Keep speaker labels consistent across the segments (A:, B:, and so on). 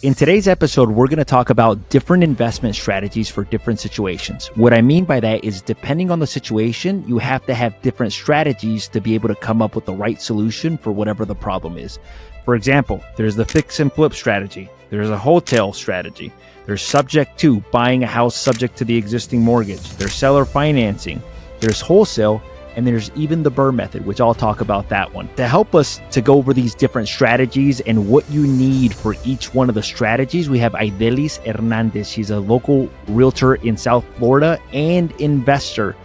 A: In today's episode, we're going to talk about different investment strategies for different situations. What I mean by that is depending on the situation, you have to have different strategies to be able to come up with the right solution for whatever the problem is. For example, there's the fix and flip strategy. There's a wholesale strategy. There's subject to buying a house subject to the existing mortgage. There's seller financing. There's wholesale. And there's even the BRRRR method, which I'll talk about that one. To help us to go over these different strategies and what you need for each one of the strategies, we have Aidelis Hernandez. She's a local realtor in South Florida and investor.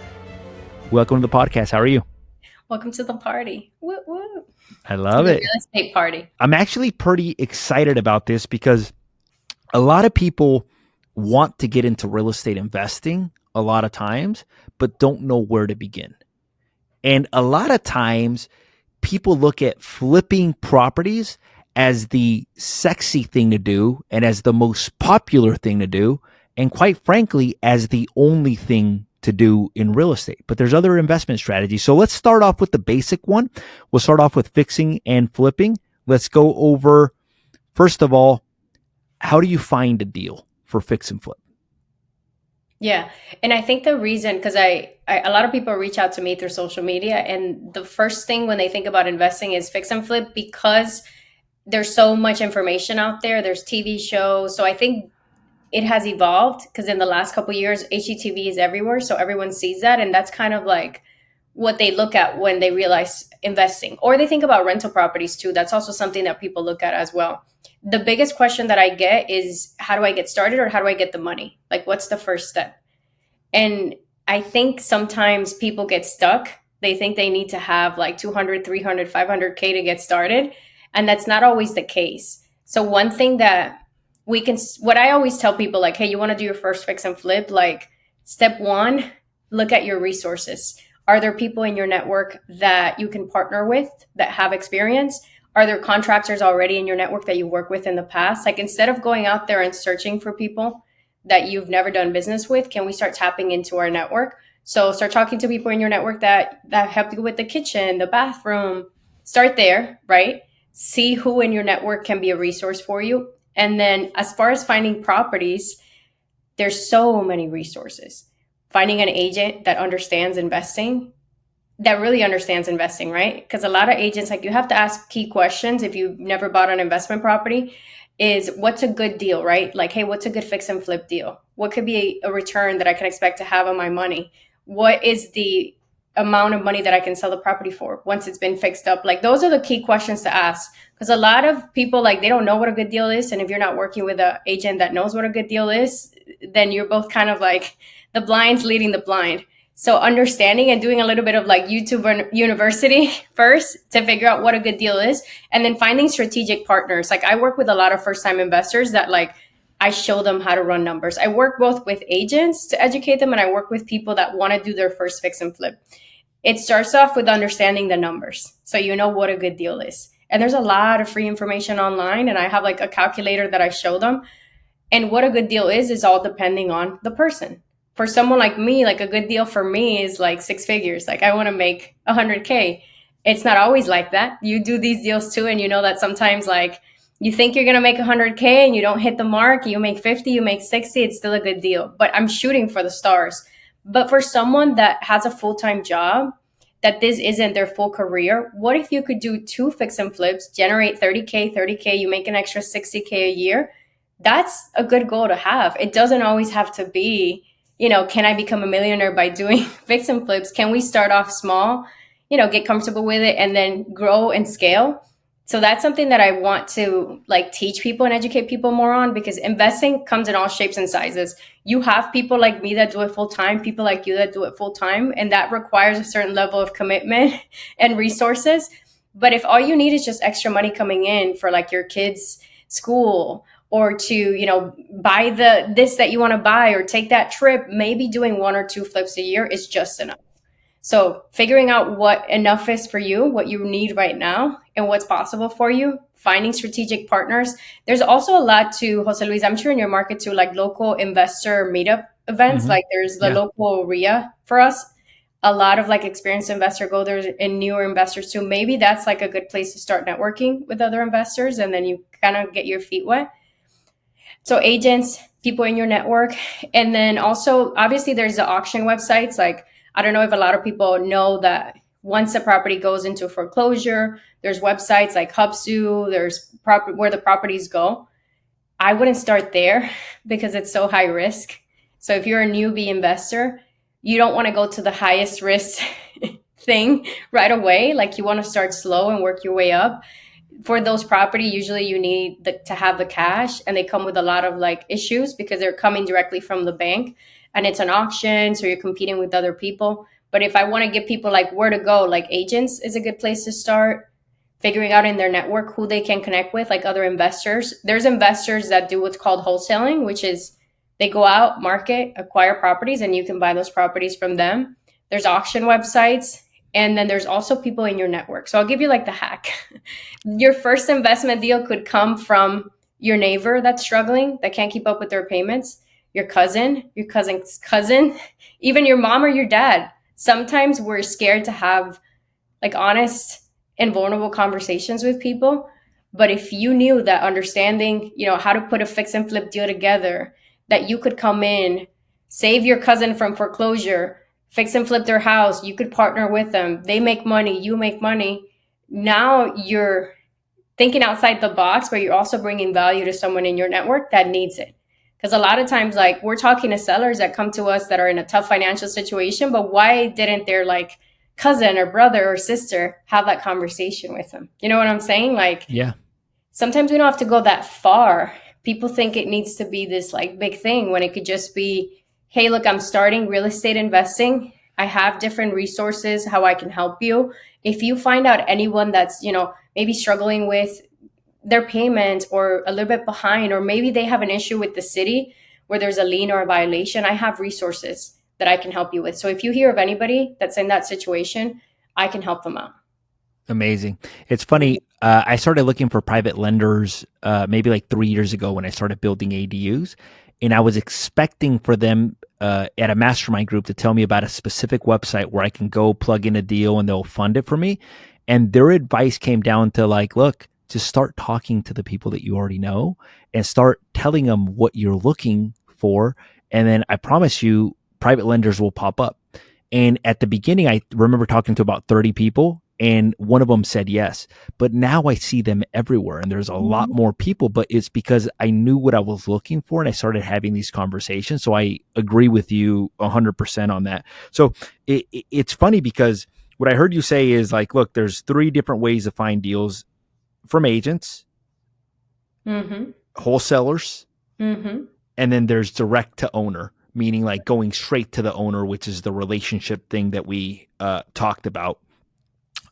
A: Welcome to the podcast. How are you?
B: Welcome to the party. Woo, woo.
A: I love it.
B: Real estate party.
A: I'm actually pretty excited about this because a lot of people want to get into real estate investing a lot of times, but don't know where to begin. And a lot of times people look at flipping properties as the sexy thing to do and as the most popular thing to do. And quite frankly, as the only thing to do in real estate. But there's other investment strategies. So let's start off with the basic one. We'll start off with fixing and flipping. Let's go over, first of all, how do you find a deal for fix and flip?
B: Yeah. And I think the reason, because a lot of people reach out to me through social media, and the first thing when they think about investing is fix and flip because there's so much information out there. There's TV shows. So I think it has evolved because in the last couple of years, HGTV is everywhere. So everyone sees that. And that's kind of like what they look at when they realize investing. Or they think about rental properties too. That's also something that people look at as well. The biggest question that I get is, how do I get started or how do I get the money? Like, what's the first step? And I think sometimes people get stuck. They think they need to have like 200, 300, 500K to get started. And that's not always the case. So one thing that what I always tell people, like, hey, you want to do your first fix and flip? Like, step one, look at your resources. Are there people in your network that you can partner with that have experience? Are there contractors already in your network that you work with in the past? Like, instead of going out there and searching for people that you've never done business with, can we start tapping into our network? So start talking to people in your network that help you with the kitchen, the bathroom. Start there, right? See who in your network can be a resource for you. And then as far as finding properties, there's so many resources. Finding an agent that understands investing, that really understands investing, right? Because a lot of agents, like, you have to ask key questions if you've never bought an investment property, is what's a good deal, right? Like, hey, what's a good fix and flip deal? What could be a return that I can expect to have on my money? What is the amount of money that I can sell the property for once it's been fixed up? Like, those are the key questions to ask, because a lot of people, like, they don't know what a good deal is. And if you're not working with an agent that knows what a good deal is, then you're both kind of like the blinds leading the blind. So understanding and doing a little bit of like YouTube university first to figure out what a good deal is, and then finding strategic partners. Like, I work with a lot of first-time investors that, like, I show them how to run numbers. I work both with agents to educate them, and I work with people that want to do their first fix and flip. It starts off with understanding the numbers, so you know what a good deal is. And there's a lot of free information online, and I have like a calculator that I show them. And what a good deal is all depending on the person. For someone like me, like, a good deal for me is like 6 figures. Like, I want to make 100K. It's not always like that. You do these deals too. And you know that sometimes, like, you think you're going to make 100K and you don't hit the mark. You make 50, you make 60. It's still a good deal. But I'm shooting for the stars. But for someone that has a full-time job, that this isn't their full career, what if you could do 2 fix and flips, generate 30K, you make an extra 60K a year? That's a good goal to have. It doesn't always have to be, can I become a millionaire by doing fix and flips? Can we start off small, get comfortable with it and then grow and scale? So that's something that I want to, like, teach people and educate people more on, because investing comes in all shapes and sizes. You have people like me that do it full time, people like you that do it full time, and that requires a certain level of commitment and resources. But if all you need is just extra money coming in for, like, your kids' school, or to, buy this that you want to buy, or take that trip, maybe doing 1 or 2 flips a year is just enough. So figuring out what enough is for you, what you need right now, and what's possible for you, finding strategic partners. There's also a lot to, Jose Luis, I'm sure in your market too, like local investor meetup events. Like, there's the local RIA for us. A lot of like experienced investor go there, and newer investors too. Maybe that's like a good place to start networking with other investors, and then you kind of get your feet wet. So agents, people in your network, and then also obviously there's the auction websites. Like I don't know if a lot of people know that once a property goes into foreclosure, there's websites like Hubzu, there's where the properties go. I wouldn't start there because it's so high risk. So if you're a newbie investor, you don't want to go to the highest risk thing right away. Like you want to start slow and work your way up. For those property, usually you need to have the cash, and they come with a lot of like issues because they're coming directly from the bank, and it's an auction, so you're competing with other people. But if I want to give people like where to go, like agents is a good place to start, figuring out in their network who they can connect with, like other investors. There's investors that do what's called wholesaling, which is they go out, market, acquire properties, and you can buy those properties from them. There's auction websites, and then there's also people in your network. So I'll give you like the hack. Your first investment deal could come from your neighbor that's struggling, that can't keep up with their payments, your cousin's cousin, even your mom or your dad. Sometimes we're scared to have like honest and vulnerable conversations with people. But if you knew that understanding, how to put a fix and flip deal together, that you could come in, save your cousin from foreclosure, fix and flip their house, you could partner with them. They make money, you make money. Now you're thinking outside the box, but you're also bringing value to someone in your network that needs it. Because a lot of times, like we're talking to sellers that come to us that are in a tough financial situation, but why didn't their like cousin or brother or sister have that conversation with them? You know what I'm saying? Like
A: Yeah.
B: sometimes we don't have to go that far. People think it needs to be this like big thing when it could just be, hey, look, I'm starting real estate investing. I have different resources, how I can help you. If you find out anyone that's, maybe struggling with their payment or a little bit behind, or maybe they have an issue with the city where there's a lien or a violation, I have resources that I can help you with. So if you hear of anybody that's in that situation, I can help them out.
A: Amazing. It's funny. I started looking for private lenders maybe like 3 years ago when I started building ADUs. And I was expecting for them at a mastermind group to tell me about a specific website where I can go plug in a deal and they'll fund it for me. And their advice came down to like, look, just start talking to the people that you already know and start telling them what you're looking for. And then I promise you, private lenders will pop up. And at the beginning, I remember talking to about 30 people, and one of them said yes. But now I see them everywhere, and there's a lot more people. But it's because I knew what I was looking for, and I started having these conversations. So I agree with you 100% on that. So it's funny because what I heard you say is like, look, there's three different ways to find deals from agents,
B: Mm-hmm.
A: wholesalers,
B: Mm-hmm.
A: and then there's direct to owner, meaning like going straight to the owner, which is the relationship thing that we talked about.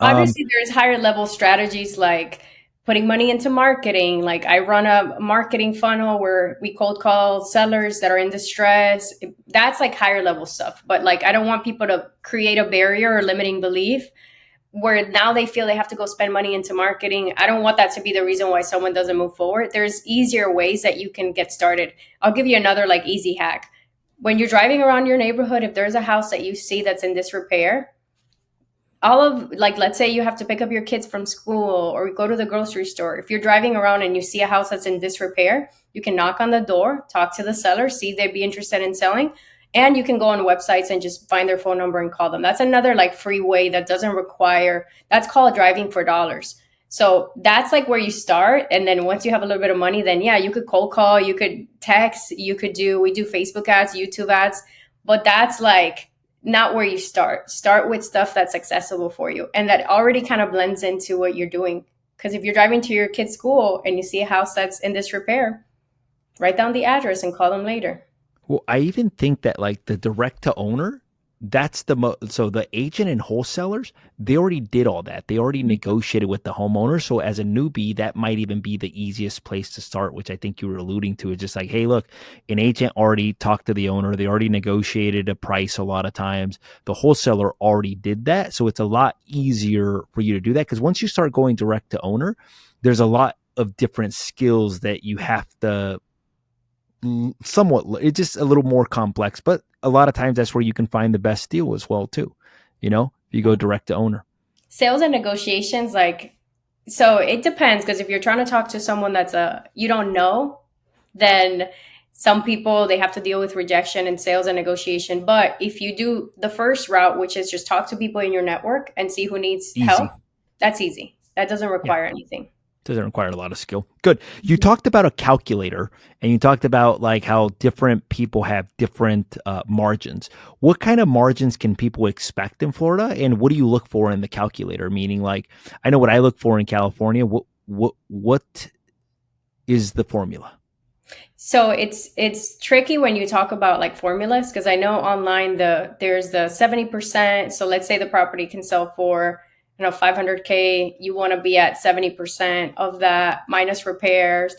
A: Um,
B: Obviously, there's higher level strategies like putting money into marketing. Like I run a marketing funnel where we cold call sellers that are in distress. That's like higher level stuff. But like I don't want people to create a barrier or limiting belief where now they feel they have to go spend money into marketing. I don't want that to be the reason why someone doesn't move forward. There's easier ways that you can get started. I'll give you another like easy hack. When you're driving around your neighborhood, if there's a house that you see that's in disrepair, all of like let's say you have to pick up your kids from school or go to the grocery store. If you're driving around and you see a house that's in disrepair, you can knock on the door, talk to the seller, see if they'd be interested in selling, and you can go on websites and just find their phone number and call them. That's another like free way that doesn't require, that's called driving for dollars. So that's like where you start, and then once you have a little bit of money, then yeah, you could cold call, you could text, we do Facebook ads, YouTube ads, but that's like not where you start. Start with stuff that's accessible for you and that already kind of blends into what you're doing. Because if you're driving to your kid's school and you see a house that's in disrepair, write down the address and call them later.
A: Well, I even think that like the direct to owner, that's so the agent and wholesalers, they already did all that. They already negotiated with the homeowner. So as a newbie, that might even be the easiest place to start, which I think you were alluding to. It's just like, hey, look, an agent already talked to the owner. They already negotiated a price a lot of times. The wholesaler already did that. So it's a lot easier for you to do that. Because once you start going direct to owner, there's a lot of different skills that you have to somewhat, it's just a little more complex, but a lot of times that's where you can find the best deal as well too, if you go direct to owner.
B: Sales and negotiations, like, so it depends because if you're trying to talk to someone that's you don't know, then some people, they have to deal with rejection and sales and negotiation. But if you do the first route, which is just talk to people in your network and see who needs help,
A: Easy.
B: that's easy. That doesn't
A: Yeah.
B: require anything.
A: Doesn't require a lot of skill. Good. You talked about a calculator, and you talked about like how different people have different margins. What kind of margins can people expect in Florida, and what do you look for in the calculator? Meaning, like, I know what I look for in California. What is the formula?
B: So it's tricky when you talk about like formulas, because I know online there's the 70%. So let's say the property can sell for 500K. You want to be at 70% of that minus repairs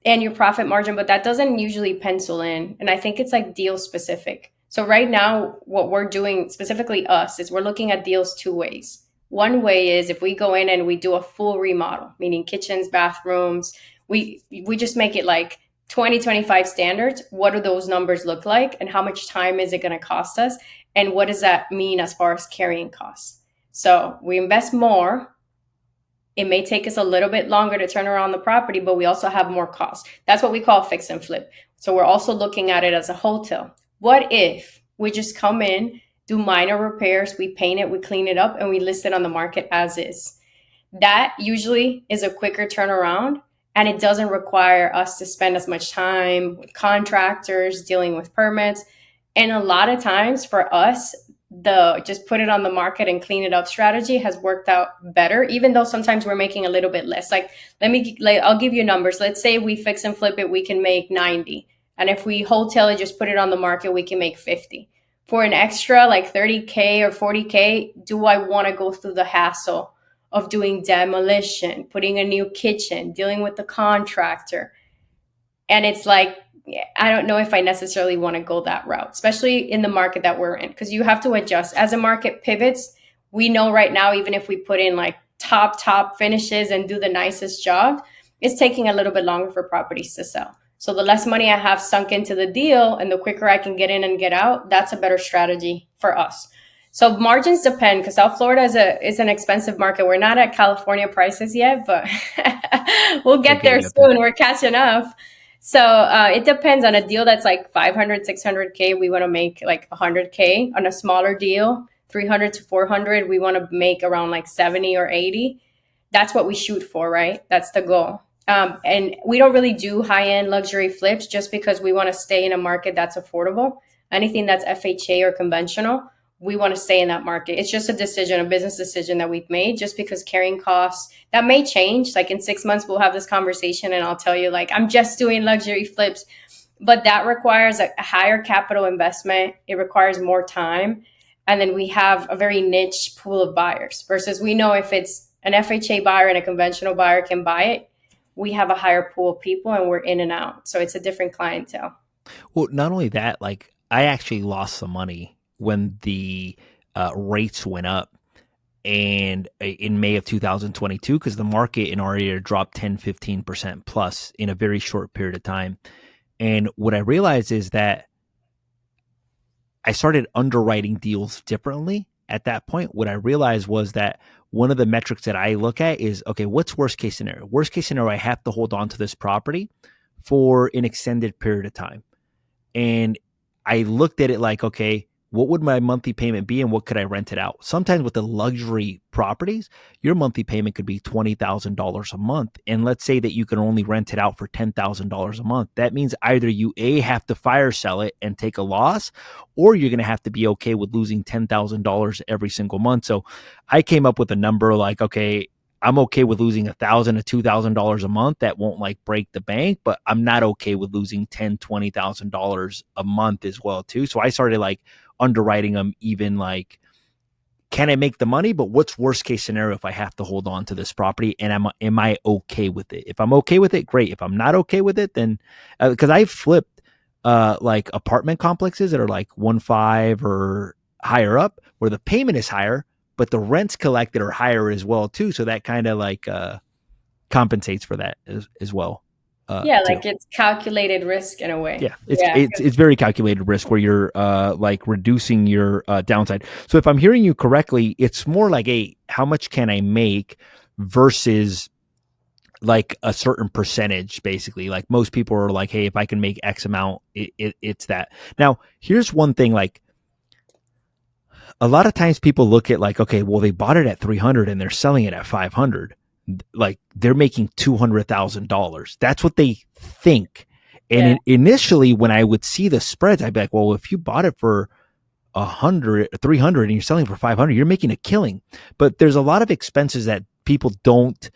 B: and your profit margin, but that doesn't usually pencil in. And I think it's like deal specific. So right now, what we're doing, specifically us, is we're looking at deals two ways. One way is if we go in and we do a full remodel, meaning kitchens, bathrooms, we just make it like 2025 standards. What do those numbers look like? And how much time is it going to cost us? And what does that mean as far as carrying costs? So we invest more. It may take us a little bit longer to turn around the property, but we also have more costs. That's what we call fix and flip. So we're also looking at it as a hotel. What if we just come in, do minor repairs, we paint it, we clean it up, and we list it on the market as is? That usually is a quicker turnaround, and it doesn't require us to spend as much time with contractors dealing with permits. And a lot of times for us, the just put it on the market and clean it up strategy has worked out better, even though sometimes we're making a little bit less. Like, I'll give you numbers. Let's say we fix and flip it, we can make 90. And if we wholesale it, just put it on the market, we can make 50. For an extra like 30K or 40K, do I want to go through the hassle of doing demolition, putting a new kitchen, dealing with the contractor? And it's like, I don't know if I necessarily want to go that route, especially in the market that we're in, because you have to adjust as a market pivots. We know right now, even if we put in like top finishes and do the nicest job, it's taking a little bit longer for properties to sell. So the less money I have sunk into the deal and the quicker I can get in and get out, that's a better strategy for us. So margins depend, because South Florida is an expensive market. We're not at California prices yet, but we'll get there soon. We're catching up. So it depends. On a deal that's like 500, 600K, we want to make like 100K. On a smaller deal, 300 to 400, we want to make around like 70 or 80. That's what we shoot for, right? That's the goal. And we don't really do high-end luxury flips just because we want to stay in a market that's affordable. Anything that's FHA or conventional, we want to stay in that market. It's just a decision, a business decision that we've made, just because carrying costs, that may change. Like in 6 months, we'll have this conversation and I'll tell you, like, I'm just doing luxury flips. But that requires a higher capital investment. It requires more time. And then we have a very niche pool of buyers versus we know if it's an FHA buyer and a conventional buyer can buy it, we have a higher pool of people and we're in and out. So it's a different clientele.
A: Well, not only that, like I actually lost some money when the rates went up and in May of 2022, because the market in our area dropped 10-15% plus in a very short period of time. And what I realized is that I started underwriting deals differently at that point. What I realized was that one of the metrics that I look at is, okay, what's worst case scenario? Worst case scenario, I have to hold on to this property for an extended period of time. And I looked at it like, okay, what would my monthly payment be and what could I rent it out? Sometimes with the luxury properties, your monthly payment could be $20,000 a month. And let's say that you can only rent it out for $10,000 a month. That means either you have to fire sell it and take a loss, or you're going to have to be okay with losing $10,000 every single month. So I came up with a number like, okay, I'm okay with losing $1,000 to $2,000 a month. That won't like break the bank, but I'm not okay with losing $10,000, $20,000 a month as well too. So I started like underwriting them even like, can I make the money? But what's worst case scenario if I have to hold on to this property? And am I okay with it? If I'm okay with it, great. If I'm not okay with it, then because I've flipped like apartment complexes that are like 1.5 or higher up where the payment is higher, but the rents collected are higher as well too. So that kind of like compensates for that as well.
B: Yeah,
A: Too.
B: like it's calculated risk in a way.
A: Yeah, it's very calculated risk where you're like reducing your downside. So if I'm hearing you correctly, it's more like how much can I make versus like a certain percentage, basically. Like most people are like, hey, if I can make X amount, it's that. Now, here's one thing, like a lot of times people look at like, okay, well, they bought it at 300 and they're selling it at 500. Like they're making $200,000. That's what they think. And
B: Yeah.
A: initially, when I would see the spreads, I'd be like, well, if you bought it for 100, 300 and you're selling for 500, you're making a killing. But there's a lot of expenses that people don't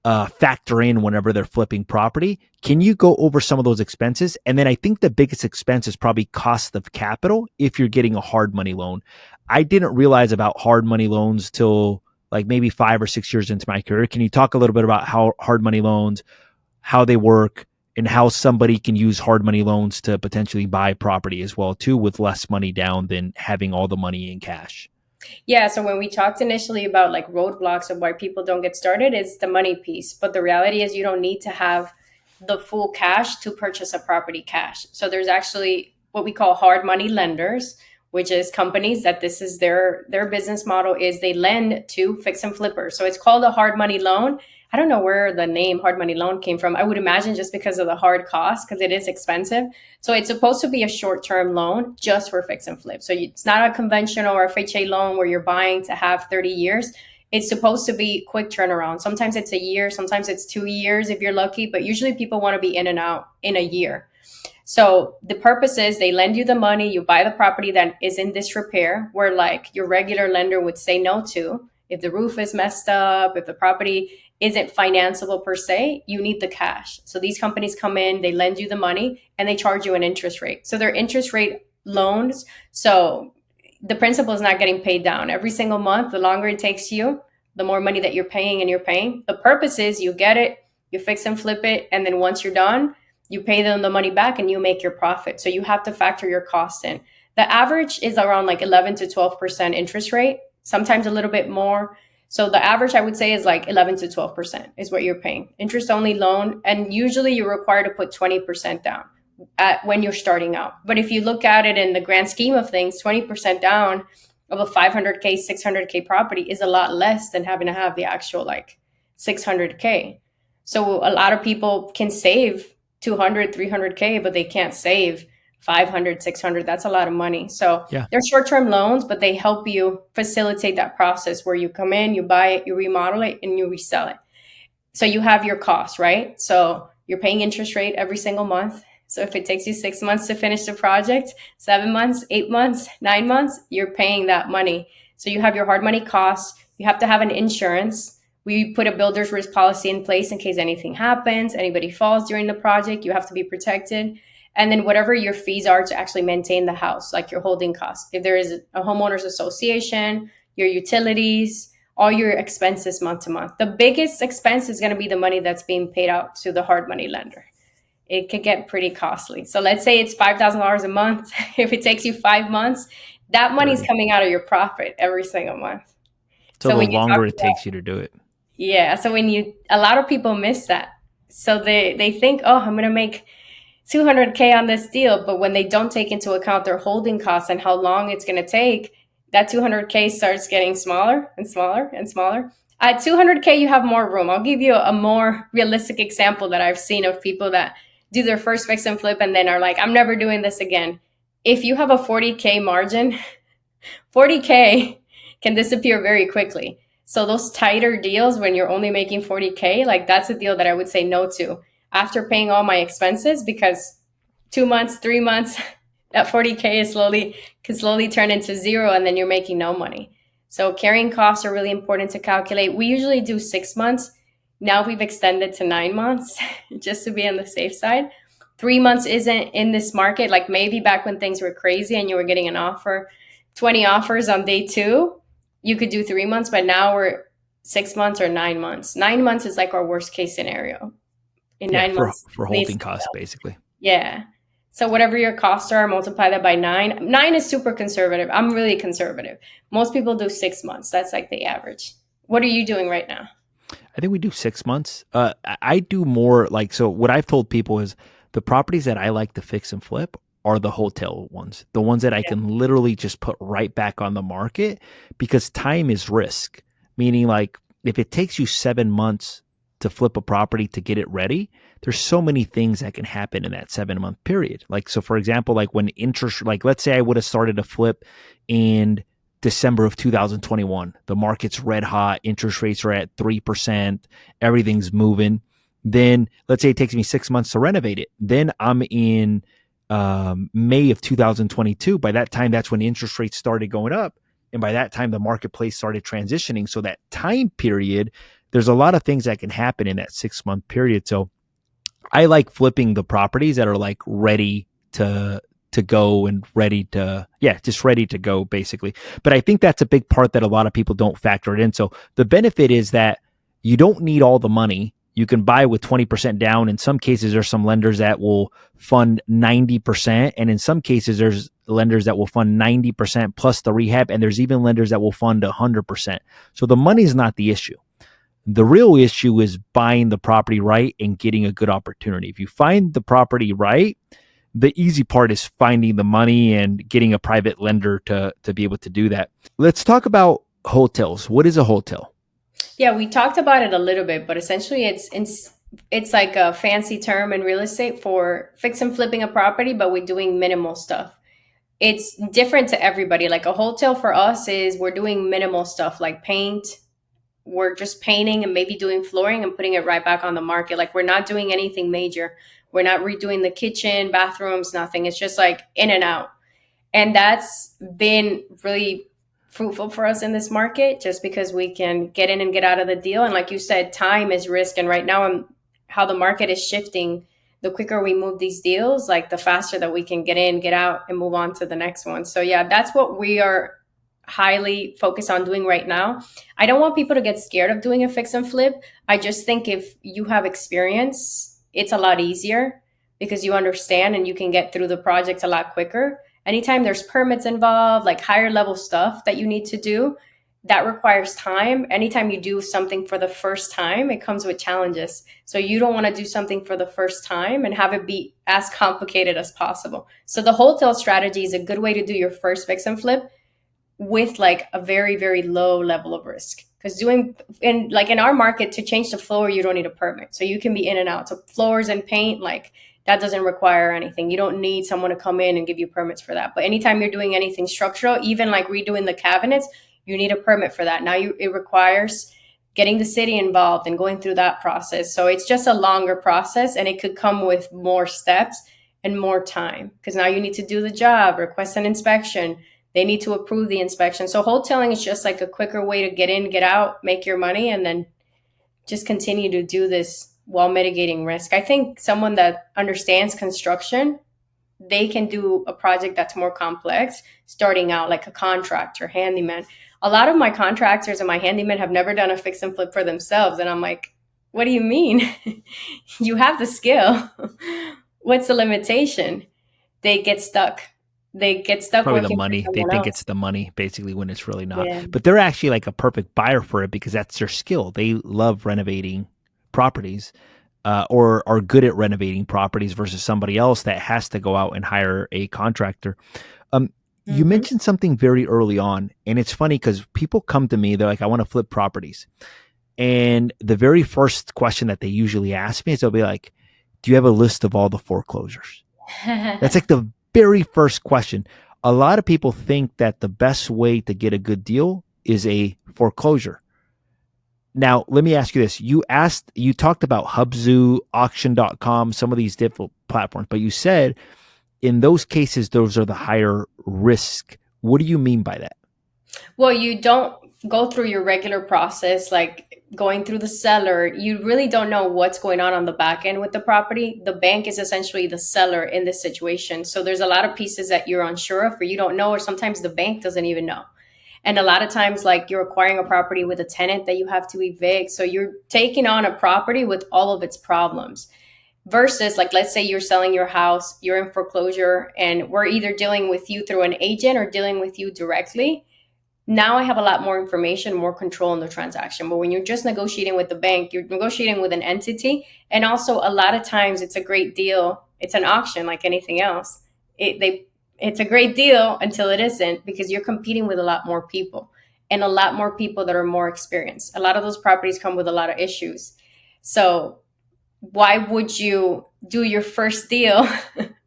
A: factor in whenever they're flipping property. Can you go over some of those expenses? And then I think the biggest expense is probably cost of capital if you're getting a hard money loan. I didn't realize about hard money loans till like maybe 5 or 6 years into my career. Can you talk a little bit about how hard money loans, how they work, and how somebody can use hard money loans to potentially buy property as well too, with less money down than having all the money in cash?
B: Yeah, so when we talked initially about like roadblocks of why people don't get started, it's the money piece. But the reality is you don't need to have the full cash to purchase a property cash. So there's actually what we call hard money lenders, which is companies that this is their business model is they lend to fix and flippers. So it's called a hard money loan. I don't know where the name hard money loan came from. I would imagine just because of the hard cost, because it is expensive. So it's supposed to be a short-term loan just for fix and flip. So it's not a conventional or FHA loan where you're buying to have 30 years. It's supposed to be quick turnaround. Sometimes it's a year, sometimes it's 2 years if you're lucky, but usually people want to be in and out in a year. So the purpose is they lend you the money, you buy the property that is in disrepair, where like your regular lender would say no to. If the roof is messed up, if the property isn't financeable per se, you need the cash. So these companies come in, they lend you the money, and they charge you an interest rate. So they're interest rate loans. So the principal is not getting paid down every single month. The longer it takes you, the more money that you're paying and you're paying. The purpose is you get it, you fix and flip it, and then once you're done, you pay them the money back and you make your profit. So you have to factor your cost in. The average is around like 11 to 12% interest rate, sometimes a little bit more. So the average I would say is like 11 to 12% is what you're paying. Interest only loan. And usually you're required to put 20% down when you're starting out. But if you look at it in the grand scheme of things, 20% down of a 500K, 600K property is a lot less than having to have the actual like 600K. So a lot of people can save 200, 300K, but they can't save 500, 600. That's a lot of money. So
A: Yeah.
B: they're short-term loans, but they help you facilitate that process where you come in, you buy it, you remodel it, and you resell it. So you have your costs, right? So you're paying interest rate every single month. So if it takes you 6 months to finish the project, 7 months, 8 months, 9 months, you're paying that money. So you have your hard money costs. You have to have an insurance. We put a builder's risk policy in place in case anything happens, anybody falls during the project, you have to be protected. And then whatever your fees are to actually maintain the house, like your holding costs. If there is a homeowners association, your utilities, all your expenses month to month. The biggest expense is going to be the money that's being paid out to the hard money lender. It could get pretty costly. So let's say it's $5,000 a month. If it takes you 5 months, that money's
A: 30.
B: coming out of your profit every single month.
A: So
B: So
A: the
B: when you talk
A: longer it
B: about
A: takes you to do it.
B: yeah. So a lot of people miss that. So they think, oh, I'm going to make 200K on this deal. But when they don't take into account their holding costs and how long it's going to take, that 200K starts getting smaller and smaller and smaller. At 200K, you have more room. I'll give you a more realistic example that I've seen of people that do their first fix and flip and then are like, I'm never doing this again. If you have a 40K margin, 40K can disappear very quickly. So those tighter deals when you're only making 40K, like that's a deal that I would say no to after paying all my expenses, because 2 months, 3 months, that 40K can slowly turn into zero and then you're making no money. So carrying costs are really important to calculate. We usually do 6 months. Now we've extended to 9 months just to be on the safe side. 3 months isn't in this market. Like maybe back when things were crazy and you were getting an offer, 20 offers on day two, you could do 3 months, but now we're 6 months or 9 months. 9 months is like our worst case scenario. In
A: Yeah,
B: 9 months,
A: for
B: needs
A: holding
B: to
A: costs,
B: sell.
A: basically.
B: Yeah. So whatever your costs are, multiply that by nine. 9 is super conservative. I'm really conservative. Most people do 6 months. That's like the average. What are you doing right now?
A: I think we do 6 months. I do more like, so what I've told people is the properties that I like to fix and flip are the hotel ones, the ones that I
B: Yeah.
A: can literally just put right back on the market, because time is risk. Meaning, like, if it takes you 7 months to flip a property to get it ready, there's so many things that can happen in that 7 month period. Like, so for example, like when interest, like let's say I would have started a flip in December of 2021, the market's red hot, interest rates are at 3%, everything's moving. Then let's say it takes me 6 months to renovate it. Then I'm in May of 2022. By that time, that's when interest rates started going up. And by that time, the marketplace started transitioning. So that time period, there's a lot of things that can happen in that 6 month period. So I like flipping the properties that are like ready to go and ready to, yeah, just ready to go basically. But I think that's a big part that a lot of people don't factor it in. So the benefit is that you don't need all the money. You can buy with 20% down. In some cases, there's some lenders that will fund 90%. And in some cases, there's lenders that will fund 90% plus the rehab. And there's even lenders that will fund 100%. So the money's not the issue. The real issue is buying the property right and getting a good opportunity. If you find the property right, the easy part is finding the money and getting a private lender to be able to do that. Let's talk about hotels. What is a hotel?
B: Yeah, we talked about it a little bit, but essentially it's like a fancy term in real estate for fix and flipping a property, but we're doing minimal stuff. It's different to everybody. Like a hotel for us is we're doing minimal stuff like paint. We're just painting and maybe doing flooring and putting it right back on the market. Like we're not doing anything major. We're not redoing the kitchen, bathrooms, nothing. It's just like in and out. And that's been really fruitful for us in this market just because we can get in and get out of the deal. And like you said, time is risk. And right now, how the market is shifting, the quicker we move these deals, like the faster that we can get in, get out, and move on to the next one. So, yeah, that's what we are highly focused on doing right now. I don't want people to get scared of doing a fix and flip. I just think if you have experience, it's a lot easier because you understand and you can get through the projects a lot quicker. Anytime there's permits involved, like higher level stuff that you need to do, that requires time. Anytime you do something for the first time, it comes with challenges. So you don't want to do something for the first time and have it be as complicated as possible. So the wholesale strategy is a good way to do your first fix and flip with like a very, very low level of risk. Because doing in our market to change the floor, you don't need a permit. So you can be in and out. So floors and paint, like that doesn't require anything. You don't need someone to come in and give you permits for that. But anytime you're doing anything structural, even like redoing the cabinets, you need a permit for that. Now it requires getting the city involved and going through that process. So it's just a longer process and it could come with more steps and more time because now you need to do the job, request an inspection. They need to approve the inspection. So wholesaling is just like a quicker way to get in, get out, make your money, and then just continue to do this while mitigating risk. I think someone that understands construction, they can do a project that's more complex starting out, like a contractor, handyman. A lot of my contractors and my handymen have never done a fix and flip for themselves. And I'm like, what do you mean? You have the skill. What's the limitation? They get stuck. They get stuck
A: Probably the
B: working for
A: money. They
B: someone
A: think
B: else.
A: it's the money basically when it's really not.
B: Yeah.
A: But they're actually like a perfect buyer for it because that's their skill. They love renovating properties or are good at renovating properties versus somebody else that has to go out and hire a contractor. You
B: Mm-hmm.
A: mentioned something very early on, and it's funny because people come to me, they're like, I want to flip properties. And the very first question that they usually ask me is they'll be like, do you have a list of all the foreclosures? That's like the very first question. A lot of people think that the best way to get a good deal is a foreclosure. Now, let me ask you this. You talked about Hubzu, auction.com, some of these different platforms, but you said in those cases, those are the higher risk. What do you mean by that?
B: Well, you don't go through your regular process, like going through the seller. You really don't know what's going on the back end with the property. The bank is essentially the seller in this situation. So there's a lot of pieces that you're unsure of or you don't know, or sometimes the bank doesn't even know. And a lot of times, like you're acquiring a property with a tenant that you have to evict. So you're taking on a property with all of its problems versus like let's say you're selling your house, you're in foreclosure, and we're either dealing with you through an agent or dealing with you directly. Now I have a lot more information, more control in the transaction. But when you're just negotiating with the bank, you're negotiating with an entity. And also a lot of times it's a great deal. It's an auction like anything else. It's a great deal until it isn't because you're competing with a lot more people and a lot more people that are more experienced. A lot of those properties come with a lot of issues. So why would you do your first deal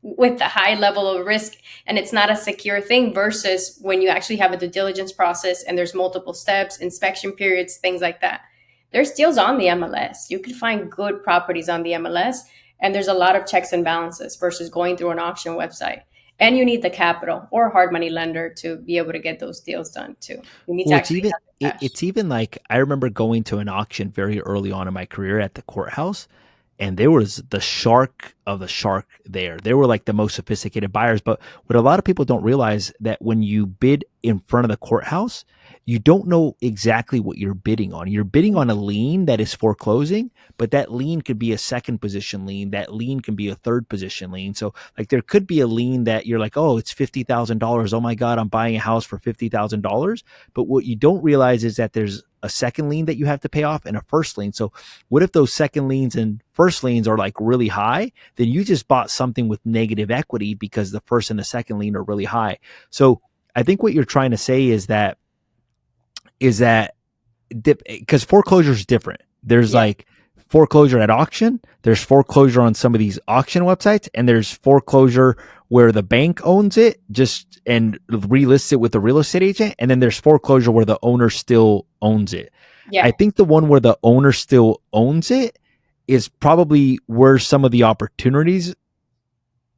B: with a high level of risk and it's not a secure thing versus when you actually have a due diligence process and there's multiple steps, inspection periods, things like that. There's deals on the MLS. You can find good properties on the MLS, and there's a lot of checks and balances versus going through an auction website. And you need the capital or a hard money lender to be able to get those deals done too. You need to
A: Well, it's
B: actually
A: even
B: have the cash.
A: it's even like I remember going to an auction very early on in my career at the courthouse, and there was the shark of the shark there. They were like the most sophisticated buyers. But what a lot of people don't realize that when you bid in front of the courthouse, you don't know exactly what you're bidding on. You're bidding on a lien that is foreclosing, but that lien could be a second position lien. That lien can be a third position lien. So like there could be a lien that you're like, oh, it's $50,000. Oh my God, I'm buying a house for $50,000. But what you don't realize is that there's a second lien that you have to pay off and a first lien. So what if those second liens and first liens are like really high? Then you just bought something with negative equity because the first and the second lien are really high. So I think what you're trying to say is that because foreclosure is different. There's
B: Yeah,
A: like foreclosure at auction, there's foreclosure on some of these auction websites, and there's foreclosure where the bank owns it just and relists it with the real estate agent, and then there's foreclosure where the owner still owns it. I
B: yeah,
A: think the one where the owner still owns it is probably where some of the opportunities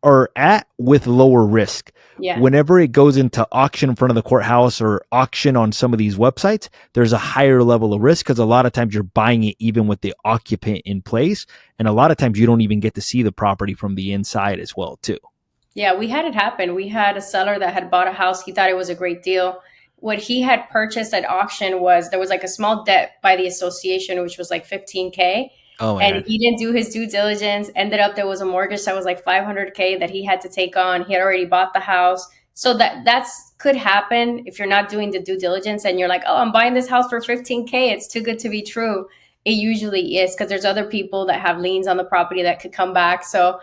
A: are at with lower risk.
B: yeah.
A: Whenever it goes into auction in front of the courthouse or auction on some of these websites, there's a higher level of risk because a lot of times you're buying it even with the occupant in place. And a lot of times you don't even get to see the property from the inside as well, too.
B: Yeah, we had it happen. We had a seller that had bought a house. He thought it was a great deal. What he had purchased at auction was there was like a small debt by the association, which was like 15K.
A: Oh my
B: And
A: God.
B: he didn't do his due diligence. Ended up there was a mortgage that was like 500K that he had to take on. He had already bought the house. So that's could happen if you're not doing the due diligence and you're like, oh, I'm buying this house for 15K. It's too good to be true. It usually is because there's other people that have liens on the property that could come back. So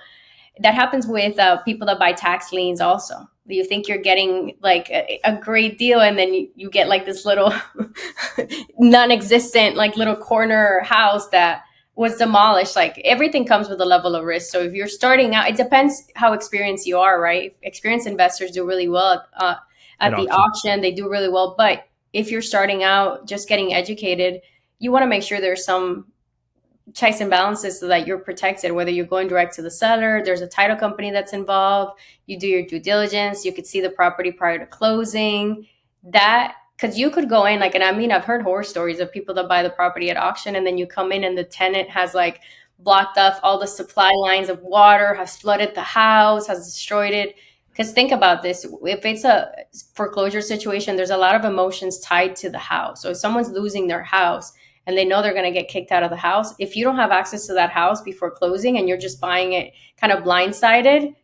B: that happens with people that buy tax liens also. You think you're getting like a great deal and then you get like this little non-existent like little corner house that was demolished. Like everything comes with a level of risk. So if you're starting out, it depends how experienced you are, right? Experienced investors do really well
A: At
B: at the
A: auction.
B: auction. They do really well. But if you're starting out just getting educated, you want to make sure there's some checks and balances so that you're protected, whether you're going direct to the seller, there's a title company that's involved, you do your due diligence, you could see the property prior to closing. That because you could go in like, and I mean, I've heard horror stories of people that buy the property at auction and then you come in and the tenant has like blocked off all the supply lines of water, has flooded the house, has destroyed it. Because think about this, if it's a foreclosure situation, there's a lot of emotions tied to the house. So if someone's losing their house and they know they're going to get kicked out of the house, if you don't have access to that house before closing and you're just buying it kind of blindsided,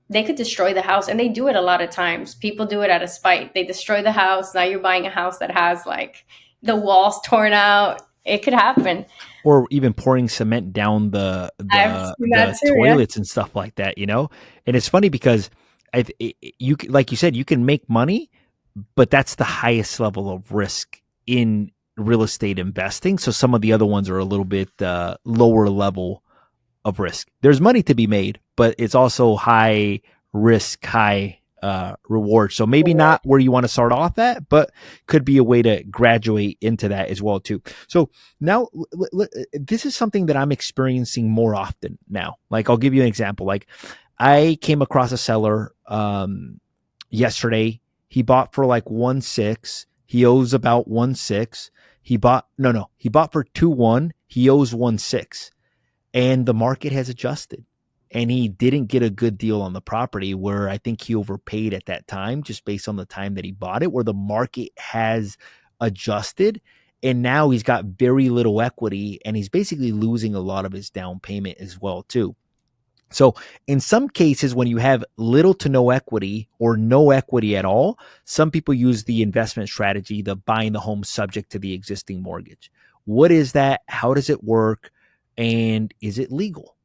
B: they could destroy the house. And they do it a lot of times. People do it out of spite. They destroy the house. Now you're buying a house that has like the walls torn out. It could happen.
A: Or even pouring cement down
B: I've seen that
A: the
B: too. Yeah.
A: toilets and stuff like that, you know? And it's funny because you like you said, you can make money, but that's the highest level of risk in real estate investing. So some of the other ones are a little bit lower level of risk. There's money to be made, but it's also high risk, high reward. So maybe not where you want to start off at, but could be a way to graduate into that as well too. So now this is something that I'm experiencing more often now. Like I'll give you an example. Like I came across a seller yesterday. He bought for like 1.6. He owes about 1.6. He bought he bought for 2.1. He owes 1.6, and the market has adjusted. And he didn't get a good deal on the property where I think he overpaid at that time just based on the time that he bought it, where the market has adjusted. And now he's got very little equity and he's basically losing a lot of his down payment as well, too. So in some cases, when you have little to no equity or no equity at all, some people use the investment strategy, the buying the home subject to the existing mortgage. What is that? How does it work? And is it legal?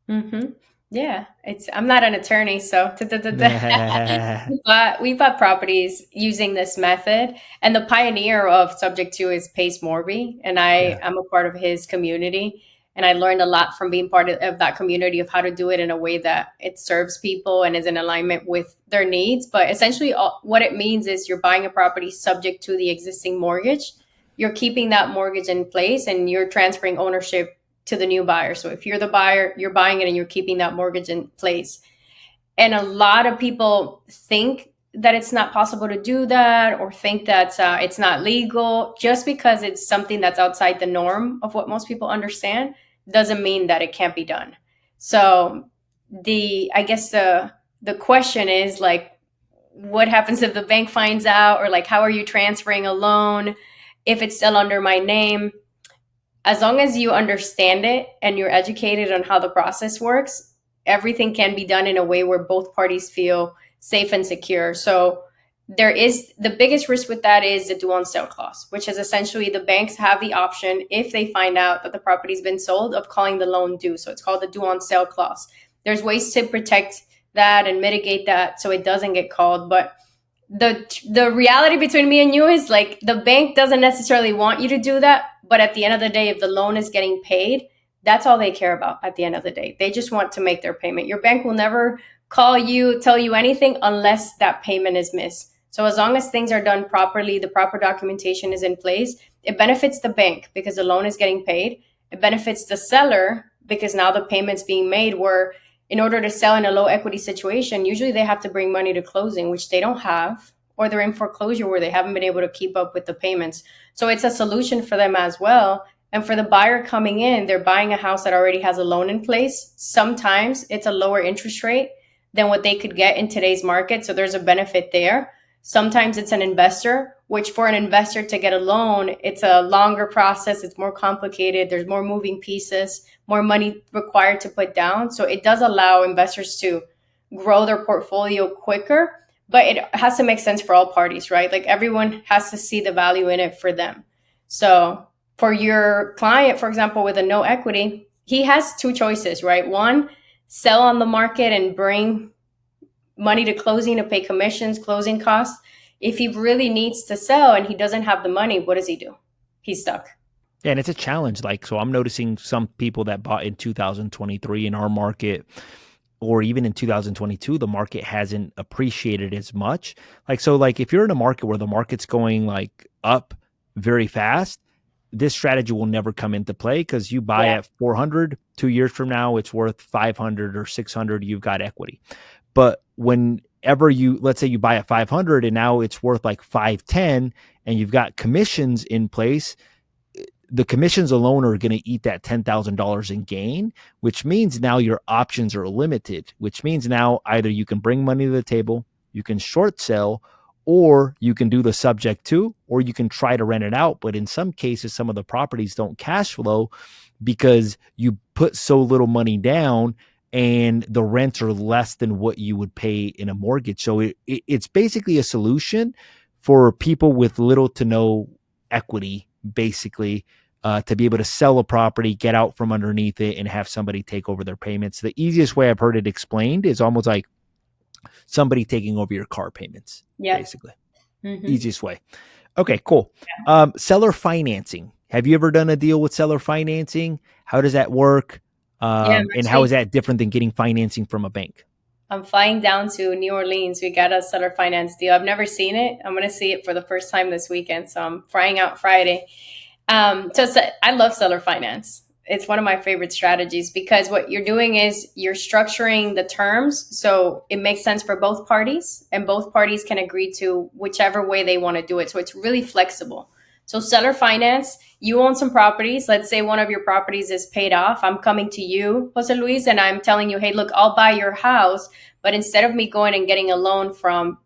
B: Mm-hmm. Yeah, it's. I'm not an attorney, so
A: Yeah,
B: we bought properties using this method, and the pioneer of subject to is Pace Morby, and I'm a part of his community. And I learned a lot from being part of that community of how to do it in a way that it serves people and is in alignment with their needs. But essentially, what it means is you're buying a property subject to the existing mortgage. You're keeping that mortgage in place and you're transferring ownership to the new buyer. So if you're the buyer, you're buying it and you're keeping that mortgage in place. And a lot of people think that it's not possible to do that or think that it's not legal. Just because it's something that's outside the norm of what most people understand doesn't mean that it can't be done. So I guess the question is like, what happens if the bank finds out, or like, how are you transferring a loan if it's still under my name? As long as you understand it and you're educated on how the process works, everything can be done in a way where both parties feel safe and secure. So there is the biggest risk with that is the due on sale clause, which is essentially the banks have the option, if they find out that the property's been sold, of calling the loan due. So it's called the due on sale clause. There's ways to protect that and mitigate that so it doesn't get called. But the reality between me and you is like, the bank doesn't necessarily want you to do that, but at the end of the day, if the loan is getting paid, that's all they care about. At the end of the day, they just want to make their payment. Your bank will never call you, tell you anything unless that payment is missed. So as long as things are done properly, the proper documentation is in place, it benefits the bank because the loan is getting paid. It benefits the seller because now the payment's being made, where in order to sell in a low equity situation, usually they have to bring money to closing, which they don't have, or they're in foreclosure where they haven't been able to keep up with the payments. So it's a solution for them as well. And for the buyer coming in, they're buying a house that already has a loan in place. Sometimes it's a lower interest rate than what they could get in today's market. So there's a benefit there. Sometimes it's an investor, which for an investor to get a loan, it's a longer process. It's more complicated. There's more moving pieces, more money required to put down. So it does allow investors to grow their portfolio quicker, but it has to make sense for all parties, right? Like everyone has to see the value in it for them. So for your client, for example, with a no equity, he has two choices, right? One, sell on the market and bring money to closing to pay commissions, closing costs. If he really needs to sell and he doesn't have the money, what does he do? He's stuck.
A: Yeah, and it's a challenge. Like, so I'm noticing some people that bought in 2023 in our market, or even in 2022, the market hasn't appreciated as much. Like, so like if you're in a market where the market's going like up very fast, this strategy will never come into play because you buy at 400, 2 years from now, it's worth 500 or 600, you've got equity. But whenever let's say you buy at 500 and now it's worth like 510 and you've got commissions in place, the commissions alone are going to eat that $10,000 in gain, which means now your options are limited, which means now either you can bring money to the table, you can short sell, or you can do the subject to, or you can try to rent it out. But in some cases, some of the properties don't cash flow because you put so little money down and the rents are less than what you would pay in a mortgage. So it's basically a solution for people with little to no equity, basically, to be able to sell a property, get out from underneath it, and have somebody take over their payments. The easiest way I've heard it explained is almost like somebody taking over your car payments, basically. Easiest way. Okay, cool. Seller financing. Have you ever done a deal with seller financing? How does that work? And how is that different than getting financing from a bank?
B: I'm flying down to New Orleans. We got a seller finance deal. I've never seen it. I'm going to see it for the first time this weekend. So I'm flying out Friday. I love seller finance. It's one of my favorite strategies because what you're doing is you're structuring the terms so it makes sense for both parties and both parties can agree to whichever way they want to do it. So it's really flexible. So seller finance, you own some properties. Let's say one of your properties is paid off. I'm coming to you, Jose Luis, and I'm telling you, hey, look, I'll buy your house. But instead of me going and getting a loan from,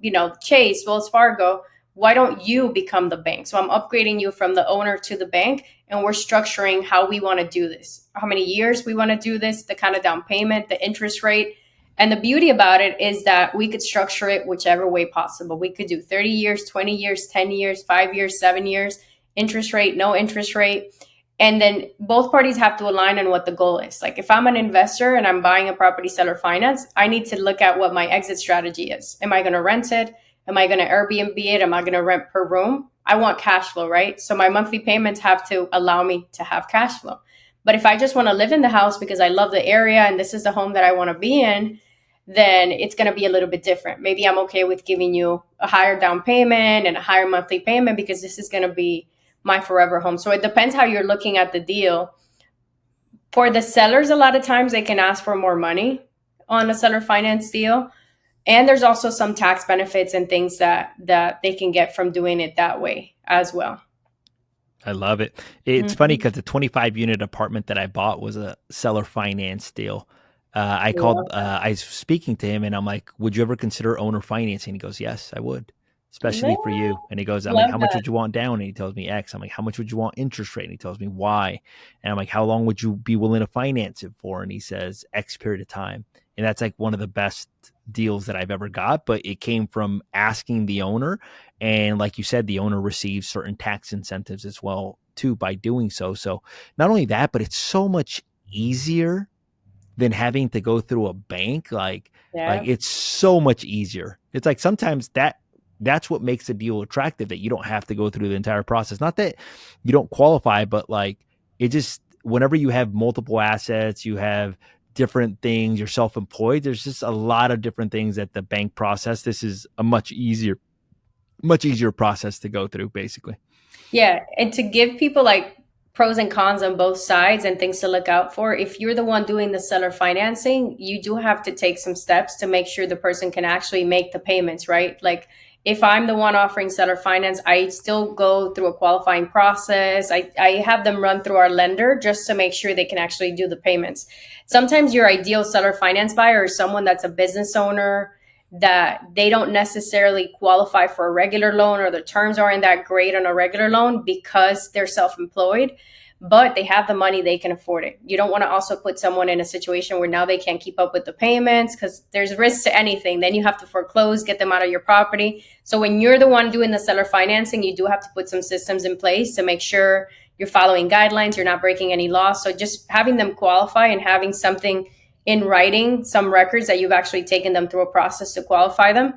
B: Chase, Wells Fargo, why don't you become the bank? So I'm upgrading you from the owner to the bank, and we're structuring how we want to do this, how many years we want to do this, the kind of down payment, the interest rate. And the beauty about it is that we could structure it whichever way possible. We could do 30 years, 20 years, 10 years, 5 years, 7 years, interest rate, no interest rate. And then both parties have to align on what the goal is. Like if I'm an investor and I'm buying a property seller finance, I need to look at what my exit strategy is. Am I going to rent it? Am I going to Airbnb it? Am I going to rent per room? I want cash flow, right? So my monthly payments have to allow me to have cash flow. But if I just want to live in the house because I love the area and this is the home that I want to be in, then it's going to be a little bit different. Maybe I'm okay with giving you a higher down payment and a higher monthly payment because this is going to be my forever home. So it depends how you're looking at the deal. For the sellers, a lot of times they can ask for more money on a seller finance deal. And there's also some tax benefits and things that they can get from doing it that way as well.
A: I love it. It's funny
B: Mm-hmm.
A: because the 25 unit apartment that I bought was a seller finance deal.
B: Love
A: I was speaking to him and I'm like, would you ever consider owner financing? He goes, yes, I would, especially for
B: that.
A: you. And he goes, I'm like,
B: Love
A: how much
B: that.
A: would you want down? And he tells me X. I'm like, how much would you want interest rate? And he tells me why. And I'm like, how long would you be willing to finance it for? And he says X period of time. And that's like one of the best deals that I've ever got, but it came from asking the owner. And like you said, the owner receives certain tax incentives as well too by doing so. So not only that, but it's so much easier than having to go through a bank. Like
B: Yeah.
A: it's so much easier. It's like sometimes that's what makes the deal attractive, that you don't have to go through the entire process. Not that you don't qualify, but like it just, whenever you have multiple assets, you have different things, you're self-employed, there's just a lot of different things that the bank process. This is a much easier process to go through, basically.
B: Yeah, and to give people like pros and cons on both sides and things to look out for, if you're the one doing the seller financing, you do have to take some steps to make sure the person can actually make the payments, right? Like if I'm the one offering seller finance, I still go through a qualifying process. I have them run through our lender just to make sure they can actually do the payments. Sometimes your ideal seller finance buyer is someone that's a business owner that they don't necessarily qualify for a regular loan, or the terms aren't that great on a regular loan because they're self-employed, but they have the money, they can afford it. You don't want to also put someone in a situation where now they can't keep up with the payments, because there's risks to anything. Then you have to foreclose, get them out of your property. So when you're the one doing the seller financing, you do have to put some systems in place to make sure you're following guidelines, you're not breaking any laws. So just having them qualify and having something in writing, some records that you've actually taken them through a process to qualify them.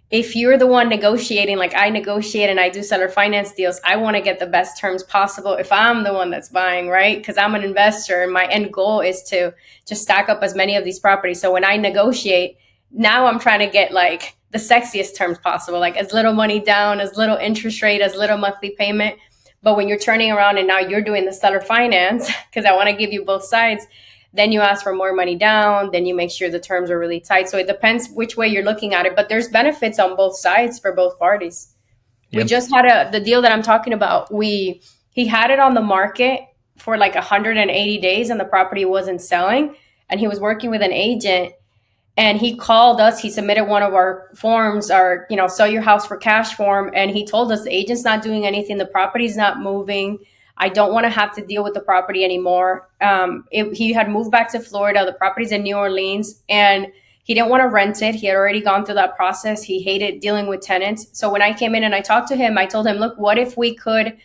B: If you're the one negotiating, like I negotiate and I do seller finance deals, I want to get the best terms possible if I'm the one that's buying, right? Because I'm an investor and my end goal is to just stack up as many of these properties. So when I negotiate, now I'm trying to get like the sexiest terms possible, like as little money down, as little interest rate, as little monthly payment. But when you're turning around and now you're doing the seller finance, because I want to give you both sides, then you ask for more money down, then you make sure the terms are really tight. So it depends which way you're looking at it, but there's benefits on both sides for both parties. We
A: Yep.
B: just had the deal that I'm talking about. He had it on the market for like 180 days and the property wasn't selling, and he was working with an agent, and he called us. He submitted one of our forms, our sell your house for cash form, and he told us the agent's not doing anything, the property's not moving, I don't want to have to deal with the property anymore. He had moved back to Florida, the property's in New Orleans, and he didn't want to rent it. He had already gone through that process. He hated dealing with tenants. So when I came in and I talked to him, I told him, look, what if we could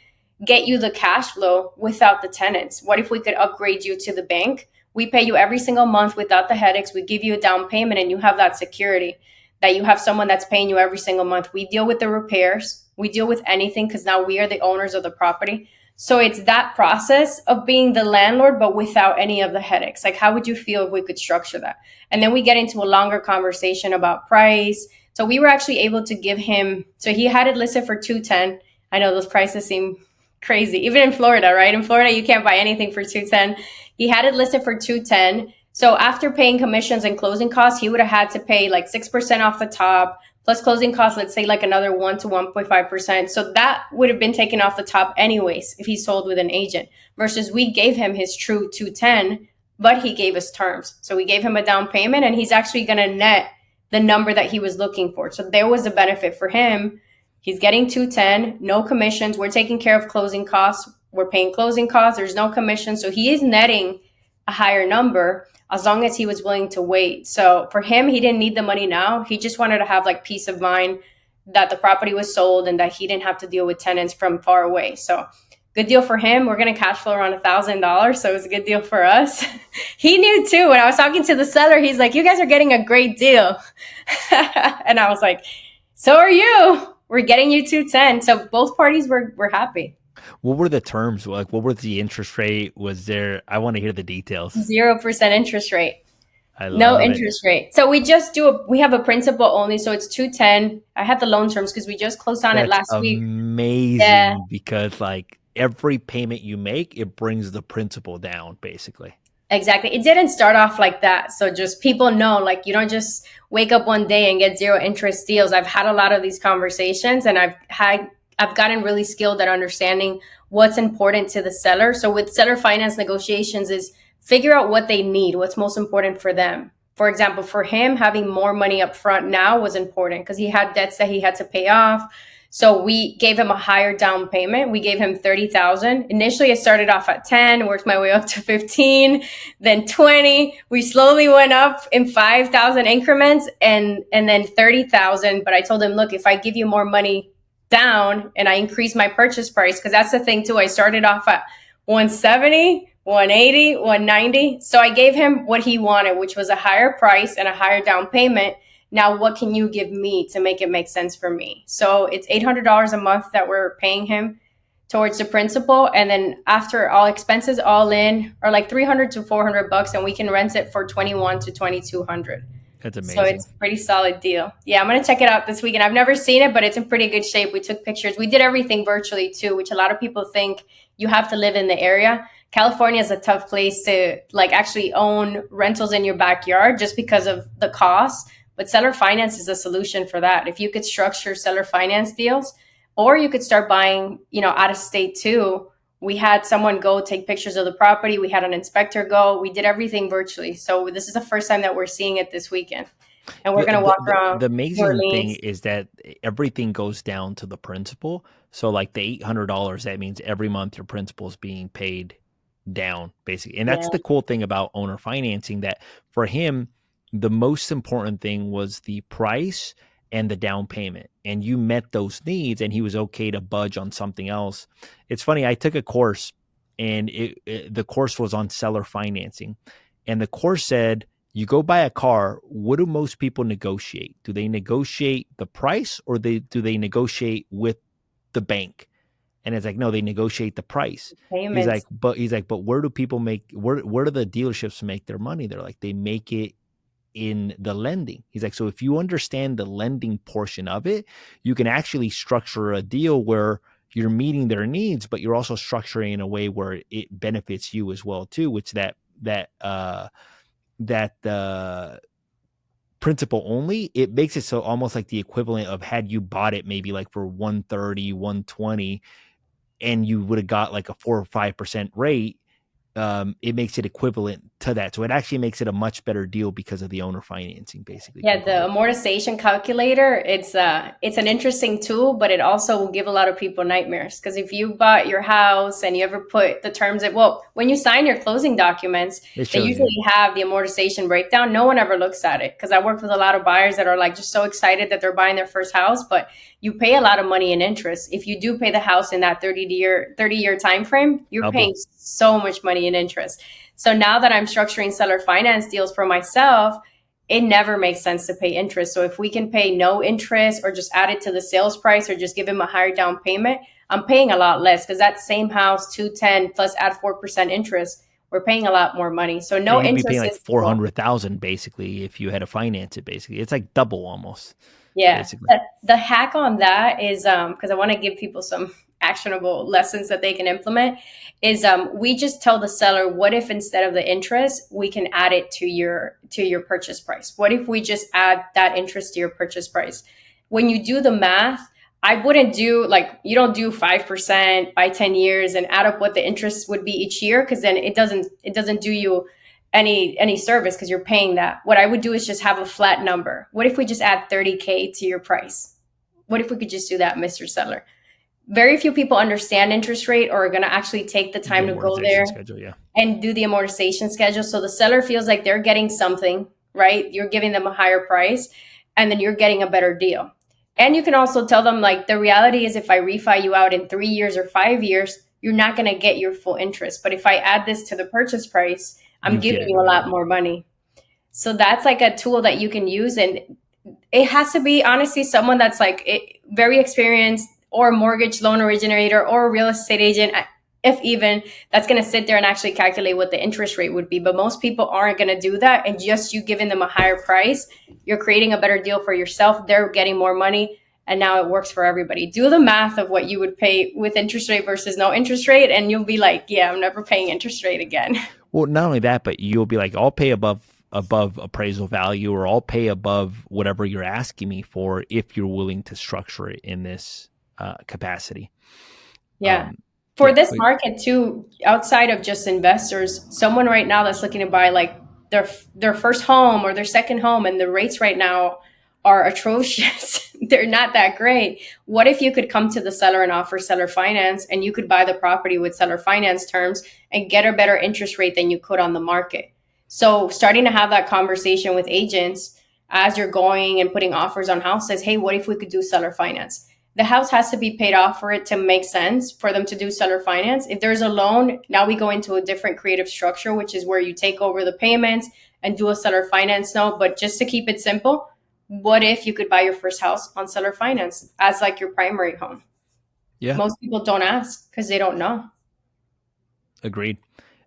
B: get you the cash flow without the tenants? What if we could upgrade you to the bank? We pay you every single month without the headaches. We give you a down payment and you have that security that you have someone that's paying you every single month. We deal with the repairs. We deal with anything because now we are the owners of the property. So it's that process of being the landlord, but without any of the headaches. Like, how would you feel if we could structure that? And then we get into a longer conversation about price. So we were actually able to give him, so he had it listed for 210. I know those prices seem crazy, even in Florida, right? In Florida, you can't buy anything for 210. He had it listed for 210. So after paying commissions and closing costs, he would have had to pay like 6% off the top, plus closing costs, let's say like another 1 to 1.5%. So that would have been taken off the top anyways if he sold with an agent, versus we gave him his true 210, but he gave us terms. So we gave him a down payment and he's actually going to net the number that he was looking for. So there was a benefit for him. He's getting 210, no commissions. We're taking care of closing costs. We're paying closing costs. There's no commission. So he is netting a higher number as long as he was willing to wait. So for him, he didn't need the money now. He just wanted to have like peace of mind that the property was sold and that he didn't have to deal with tenants from far away. So good deal for him. We're going to cash flow around $1,000. So it was a good deal for us. He knew too. When I was talking to the seller, he's like, you guys are getting a great deal. And I was like, so are you. We're getting you 210. So both parties were happy.
A: What were the terms? Like, what was the interest rate? Was there? I want to hear the details.
B: 0% interest rate.
A: I
B: No
A: love it.
B: interest rate. So we have a principal only. So it's 210. I had the loan terms because we just closed on it
A: That's
B: last week. Yeah,
A: amazing because like every payment you make, it brings the principal down basically.
B: exactly. It didn't start off like that. So just people know, like, you don't just wake up one day and get zero interest deals. I've had a lot of these conversations, and I've gotten really skilled at understanding what's important to the seller. So with seller finance negotiations is figure out what they need, what's most important for them. For example, for him, having more money up front now was important because he had debts that he had to pay off. So we gave him a higher down payment. We gave him 30,000. Initially, it started off at 10, worked my way up to 15, then 20. We slowly went up in 5,000 increments and then 30,000. But I told him, look, if I give you more money down and I increase my purchase price, because that's the thing too. I started off at 170, 180, 190. So I gave him what he wanted, which was a higher price and a higher down payment. Now, what can you give me to make it make sense for me? So it's $800 a month that we're paying him towards the principal. And then after all expenses all in are like 300 to 400 bucks, and we can rent it for 21 to 2200.
A: That's
B: So
A: amazing.
B: it's a pretty solid deal. Yeah, I'm going to check it out this weekend. I've never seen it, but it's in pretty good shape. We took pictures. We did everything virtually too, which a lot of people think you have to live in the area. California is a tough place to like actually own rentals in your backyard just because of the cost. But seller finance is a solution for that. If you could structure seller finance deals, or you could start buying, out of state too. We had someone go take pictures of the property. We had an inspector go. We did everything virtually. So this is the first time that we're seeing it this weekend. And we're
A: The,
B: going to
A: the
B: walk
A: the
B: around
A: the
B: New
A: amazing thing
B: Orleans.
A: is that everything goes down to the principal. So like the $800, that means every month your principal is being paid down basically. And that's
B: Yeah,
A: the cool thing about owner financing, that for him the most important thing was the price and the down payment. And you met those needs and he was okay to budge on something else. It's funny, I took a course and the course was on seller financing. And the course said, you go buy a car, what do most people negotiate? Do they negotiate the price, or do they negotiate with the bank? And it's like, no, they negotiate the price.
B: payments.
A: But where do people make where do the dealerships make their money? They're like, they make it in the lending. He's like, so if you understand the lending portion of it, you can actually structure a deal where you're meeting their needs, but you're also structuring in a way where it benefits you as well too, which that principal only, it makes it so almost like the equivalent of had you bought it maybe like for 130, 120, and you would have got like a 4 or 5% rate. It makes it equivalent to that. So it actually makes it a much better deal because of the owner financing basically
B: Yeah, the
A: component.
B: amortization calculator, it's an interesting tool, but it also will give a lot of people nightmares. Because if you bought your house and you ever put the terms of, well, when you sign your closing documents,
A: It
B: they
A: shows you.
B: usually have the amortization breakdown. No one ever looks at it because I work with a lot of buyers that are like just so excited that they're buying their first house, but you pay a lot of money in interest. If you do pay the house in that 30-year time frame, you're paying
A: Double.
B: so much money in interest. So now that I'm structuring seller finance deals for myself, it never makes sense to pay interest. So if we can pay no interest or just add it to the sales price or just give him a higher down payment, I'm paying a lot less because that same house, 210 plus add 4% interest, we're paying a lot more money. So
A: Yeah,
B: no
A: you'd be paying
B: interest
A: like
B: is cool.
A: 400,000 basically if you had to finance it basically. It's like double almost
B: Yeah.
A: basically.
B: The hack on that is because I want to give people some actionable lessons that they can implement is we just tell the seller, what if instead of the interest we can add it to your purchase price? What if we just add that interest to your purchase price? When you do the math, I wouldn't do like you don't do 5% by 10 years and add up what the interest would be each year because then it doesn't do you any service because you're paying that. What I would do is just have a flat number. What if we just add 30K to your price? What if we could just do that, Mr. Seller? Very few people understand interest rate or are going to actually take the
A: The
B: time to go
A: amortization
B: there
A: schedule, yeah.
B: and do the amortization schedule. So the seller feels like they're getting something, right? You're giving them a higher price and then you're getting a better deal. And you can also tell them like the reality is if I refi you out in 3 years or 5 years, you're not going to get your full interest. But if I add this to the purchase price, I'm
A: You
B: giving
A: get
B: you a
A: more
B: lot
A: money.
B: more money. So that's like a tool that you can use. And it has to be honestly someone that's like very experienced, or a mortgage loan originator or a real estate agent, if even, that's going to sit there and actually calculate what the interest rate would be. But most people aren't going to do that. And just you giving them a higher price, you're creating a better deal for yourself. They're getting more money. And now it works for everybody. Do the math of what you would pay with interest rate versus no interest rate. And you'll be like, yeah, I'm never paying interest rate again.
A: Well, not only that, but you'll be like, I'll pay above appraisal value, or I'll pay above whatever you're asking me for if you're willing to structure it in this capacity.
B: Yeah. For
A: Yeah,
B: this market too, outside of just investors, someone right now that's looking to buy like their first home or their second home, and the rates right now are atrocious. They're not that great. What if you could come to the seller and offer seller finance, and you could buy the property with seller finance terms and get a better interest rate than you could on the market? So starting to have that conversation with agents as you're going and putting offers on houses, hey, what if we could do seller finance? The house has to be paid off for it to make sense for them to do seller finance. If there's a loan, now we go into a different creative structure, which is where you take over the payments and do a seller finance note. But just to keep it simple, what if you could buy your first house on seller finance as like your primary home?
A: yeah,
B: Most people don't ask because they don't know.
A: agreed.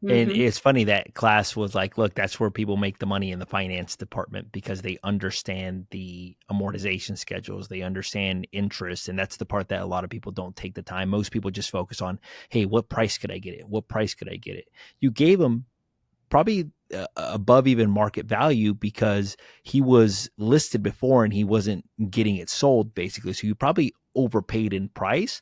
A: And
B: Mm-hmm.
A: it's funny that class was like, look, that's where people make the money in the finance department, because they understand the amortization schedules, they understand interest. And that's the part that a lot of people don't take the time. Most people just focus on, hey, what price could I get it? What price could I get it? You gave them probably above even market value because he was listed before and he wasn't getting it sold, basically. So you probably overpaid in price.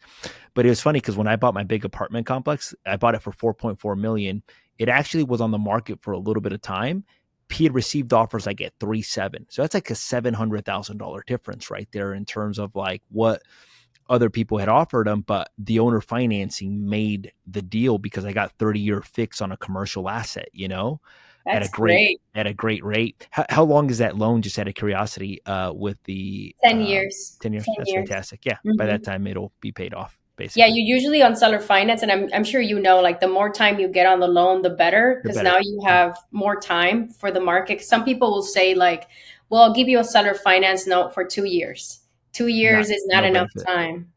A: But it was funny because when I bought my big apartment complex, I bought it for 4.4 million. It actually was on the market for a little bit of time. He had received offers like at 3.7. So that's like a $700,000 difference right there in terms of like what other people had offered him. But the owner financing made the deal because I got 30-year fix on a commercial asset, at a
B: That's
A: great
B: great.
A: rate. How long is that loan, just out of curiosity, with the
B: 10 years.
A: 10 years?
B: 10
A: That's
B: years.
A: fantastic. Yeah. By
B: Mm-hmm.
A: that time, it'll be paid off,
B: Yeah,
A: basically.
B: you usually on seller finance, and I'm sure you know, like the more time you get on the loan, the better,
A: The
B: because
A: better.
B: now you
A: Yeah.
B: have more time for the market. 'Cause some people will say like, well, I'll give you a seller finance note for 2 years. 2 years is not
A: No
B: enough
A: benefit.
B: time.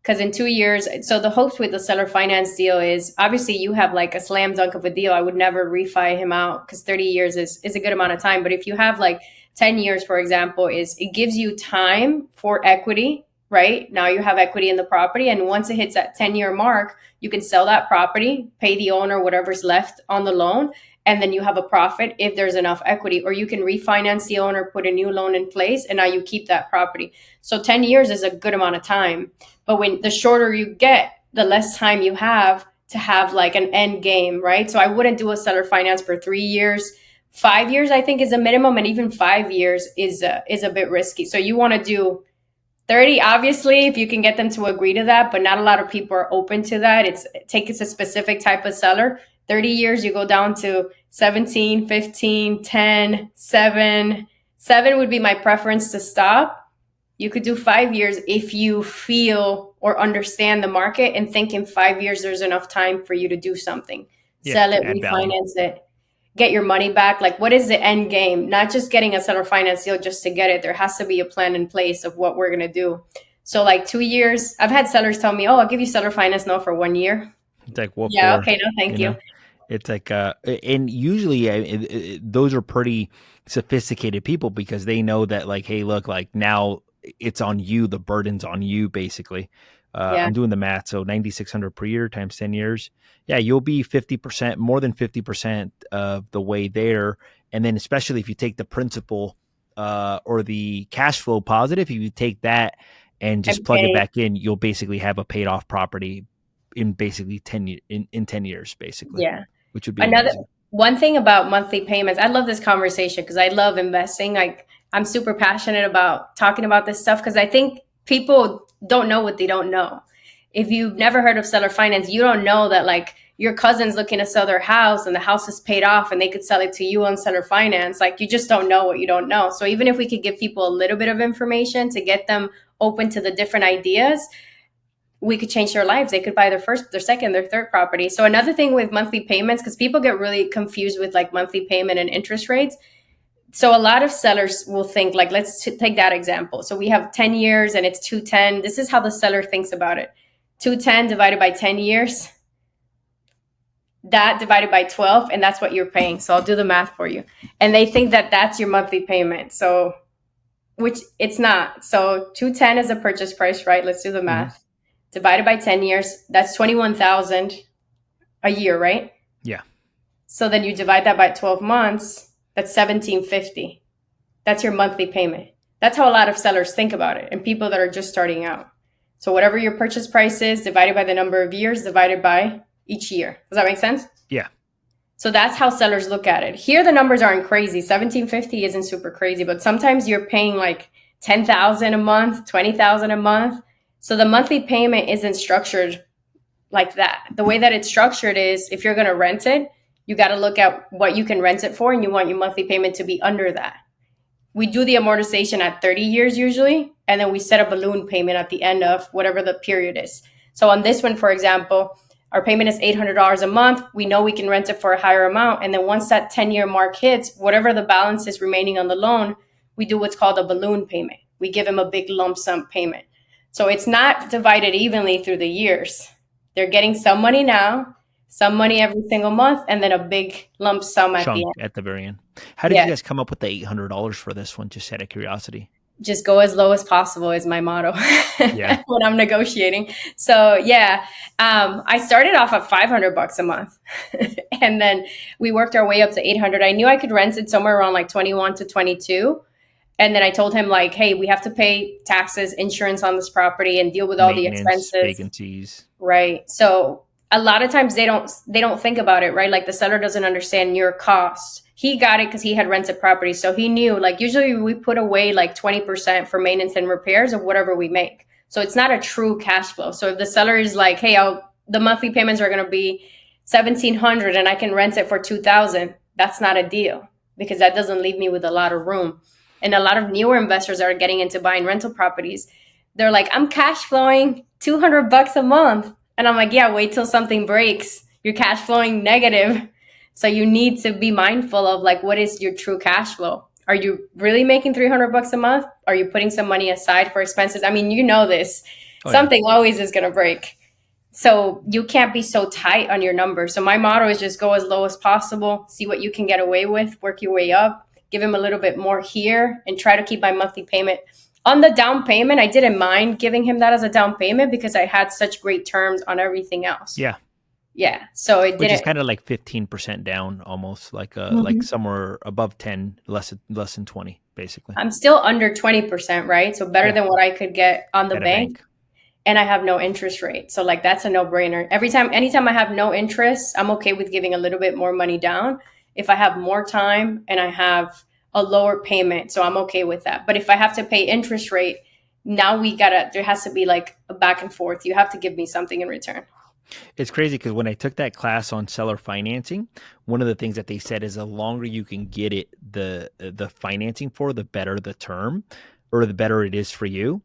B: Because in 2 years, so the hopes with the seller finance deal is obviously you have like a slam dunk of a deal. I would never refi him out because 30 years is a good amount of time. But if you have like 10 years, for example, is it gives you time for equity, right? Now you have equity in the property. And once it hits that 10-year mark, you can sell that property, pay the owner whatever's left on the loan, and then you have a profit if there's enough equity. Or you can refinance the owner, put a new loan in place, and now you keep that property. So 10 years is a good amount of time. But when the shorter you get, the less time you have to have like an end game, right? So I wouldn't do a seller finance for 3 years. 5 years, I think, is a minimum, and even 5 years is a bit risky. So you want to do 30, obviously, if you can get them to agree to that, but not a lot of people are open to that. It takes a specific type of seller. 30 years, you go down to 17, 15, 10, 7. 7 would be my preference to stop. You could do 5 years if you feel or understand the market and think in 5 years there's enough time for you to do something.
A: Yeah.
B: Sell it,
A: To add value.
B: refinance it, get your money back. Like, what is the end game? Not just getting a seller finance deal just to get it. There has to be a plan in place of what we're going to do. So, like 2 years, I've had sellers tell me, oh, I'll give you seller finance now for 1 year.
A: It's like, what
B: Yeah,
A: for?
B: okay, no,
A: You
B: thank you.
A: know? It's like, and usually those are pretty sophisticated people because they know that, like, hey, look, like now it's on you. The burden's on you, basically.
B: Yeah,
A: I'm doing the math. So 9,600 per year times 10 years. Yeah, you'll be 50%, more than 50% of the way there. And then, especially if you take the principal or the cash flow positive, if you take that and just
B: I'm
A: plug it
B: paying.
A: back in, you'll basically have a paid off property in basically 10 years, basically,
B: Yeah.
A: which would be
B: Another
A: amazing.
B: one thing about monthly payments, I love this conversation because I love investing. I'm super passionate about talking about this stuff because I think people don't know what they don't know. If you've never heard of seller finance, you don't know that like your cousin's looking to sell their house and the house is paid off and they could sell it to you on seller finance. Like you just don't know what you don't know. So even if we could give people a little bit of information to get them open to the different ideas, we could change their lives. They could buy their first, their second, their third property. So another thing with monthly payments, because people get really confused with like monthly payment and interest rates, So a lot of sellers will think like, let's take that example. So we have 10 years and it's 210. This is how the seller thinks about it. 210 divided by 10 years, that divided by 12, and that's what you're paying. So I'll do the math for you. And they think that that's your monthly payment. So, which it's not. So 210 is the purchase price, right? Let's do the math. Mm-hmm. Divided by 10 years, that's 21,000 a year, right?
A: Yeah.
B: So then you divide that by 12 months, that's 1750. That's your monthly payment. That's how a lot of sellers think about it, and people that are just starting out. So whatever your purchase price is, divided by the number of years, divided by each year. Does that make sense?
A: Yeah.
B: So that's how sellers look at it. Here, the numbers aren't crazy. 1750 isn't super crazy, but sometimes you're paying like 10,000 a month, 20,000 a month. So the monthly payment isn't structured like that. The way that it's structured is if you're going to rent it, you got to look at what you can rent it for, and you want your monthly payment to be under that. We do the amortization at 30 years usually, and then we set a balloon payment at the end of whatever the period is. So on this one, for example, our payment is $800 a month. We know we can rent it for a higher amount. And then once that 10-year mark hits, whatever the balance is remaining on the loan, we do what's called a balloon payment. We give them a big lump sum payment. So it's not divided evenly through the years. They're getting some money now, some money every single month, and then a big lump sum at the end.
A: At the very end. How did you guys come up with the $800 for this one? Just out of curiosity.
B: Just go as low as possible is my motto when I'm negotiating. So I started off at $500 a month, and then we worked our way up to 800. I knew I could rent it somewhere around like 21 to 22. And then I told him like, hey, we have to pay taxes, insurance on this property, and deal with all the expenses,
A: vacancies.
B: Right. So a lot of times they don't think about it, right? Like the seller doesn't understand your cost. He got it because he had rented property. So he knew, like, usually we put away like 20% for maintenance and repairs of whatever we make. So it's not a true cash flow. So if the seller is like, hey, the monthly payments are going to be $1,700 and I can rent it for $2,000, that's not a deal, because that doesn't leave me with a lot of room. And a lot of newer investors that are getting into buying rental properties, they're like, I'm cash flowing $200 a month. And I'm like, yeah, wait till something breaks. You're cash flowing negative. So you need to be mindful of like, what is your true cash flow? Are you really making $300 a month? Are you putting some money aside for expenses? I mean, you know this. Something always is going to break. So you can't be so tight on your numbers. So my motto is just go as low as possible, see what you can get away with, work your way up, give him a little bit more here, and try to keep my monthly payment. On the down payment, I didn't mind giving him that as a down payment because I had such great terms on everything else.
A: Yeah.
B: Yeah. So it didn't.
A: Which is kind of like 15% down, almost like like somewhere above 10, less than 20, basically.
B: I'm still under 20%, right? So better than what I could get on the bank. And I have no interest rate. So like that's a no-brainer. Anytime I have no interest, I'm okay with giving a little bit more money down. If I have more time and I have a lower payment, so I'm okay with that. But if I have to pay interest rate, now there has to be like a back and forth. You have to give me something in return.
A: It's crazy because when I took that class on seller financing, one of the things that they said is the longer you can get it, the financing for, the better the term, or the better it is for you.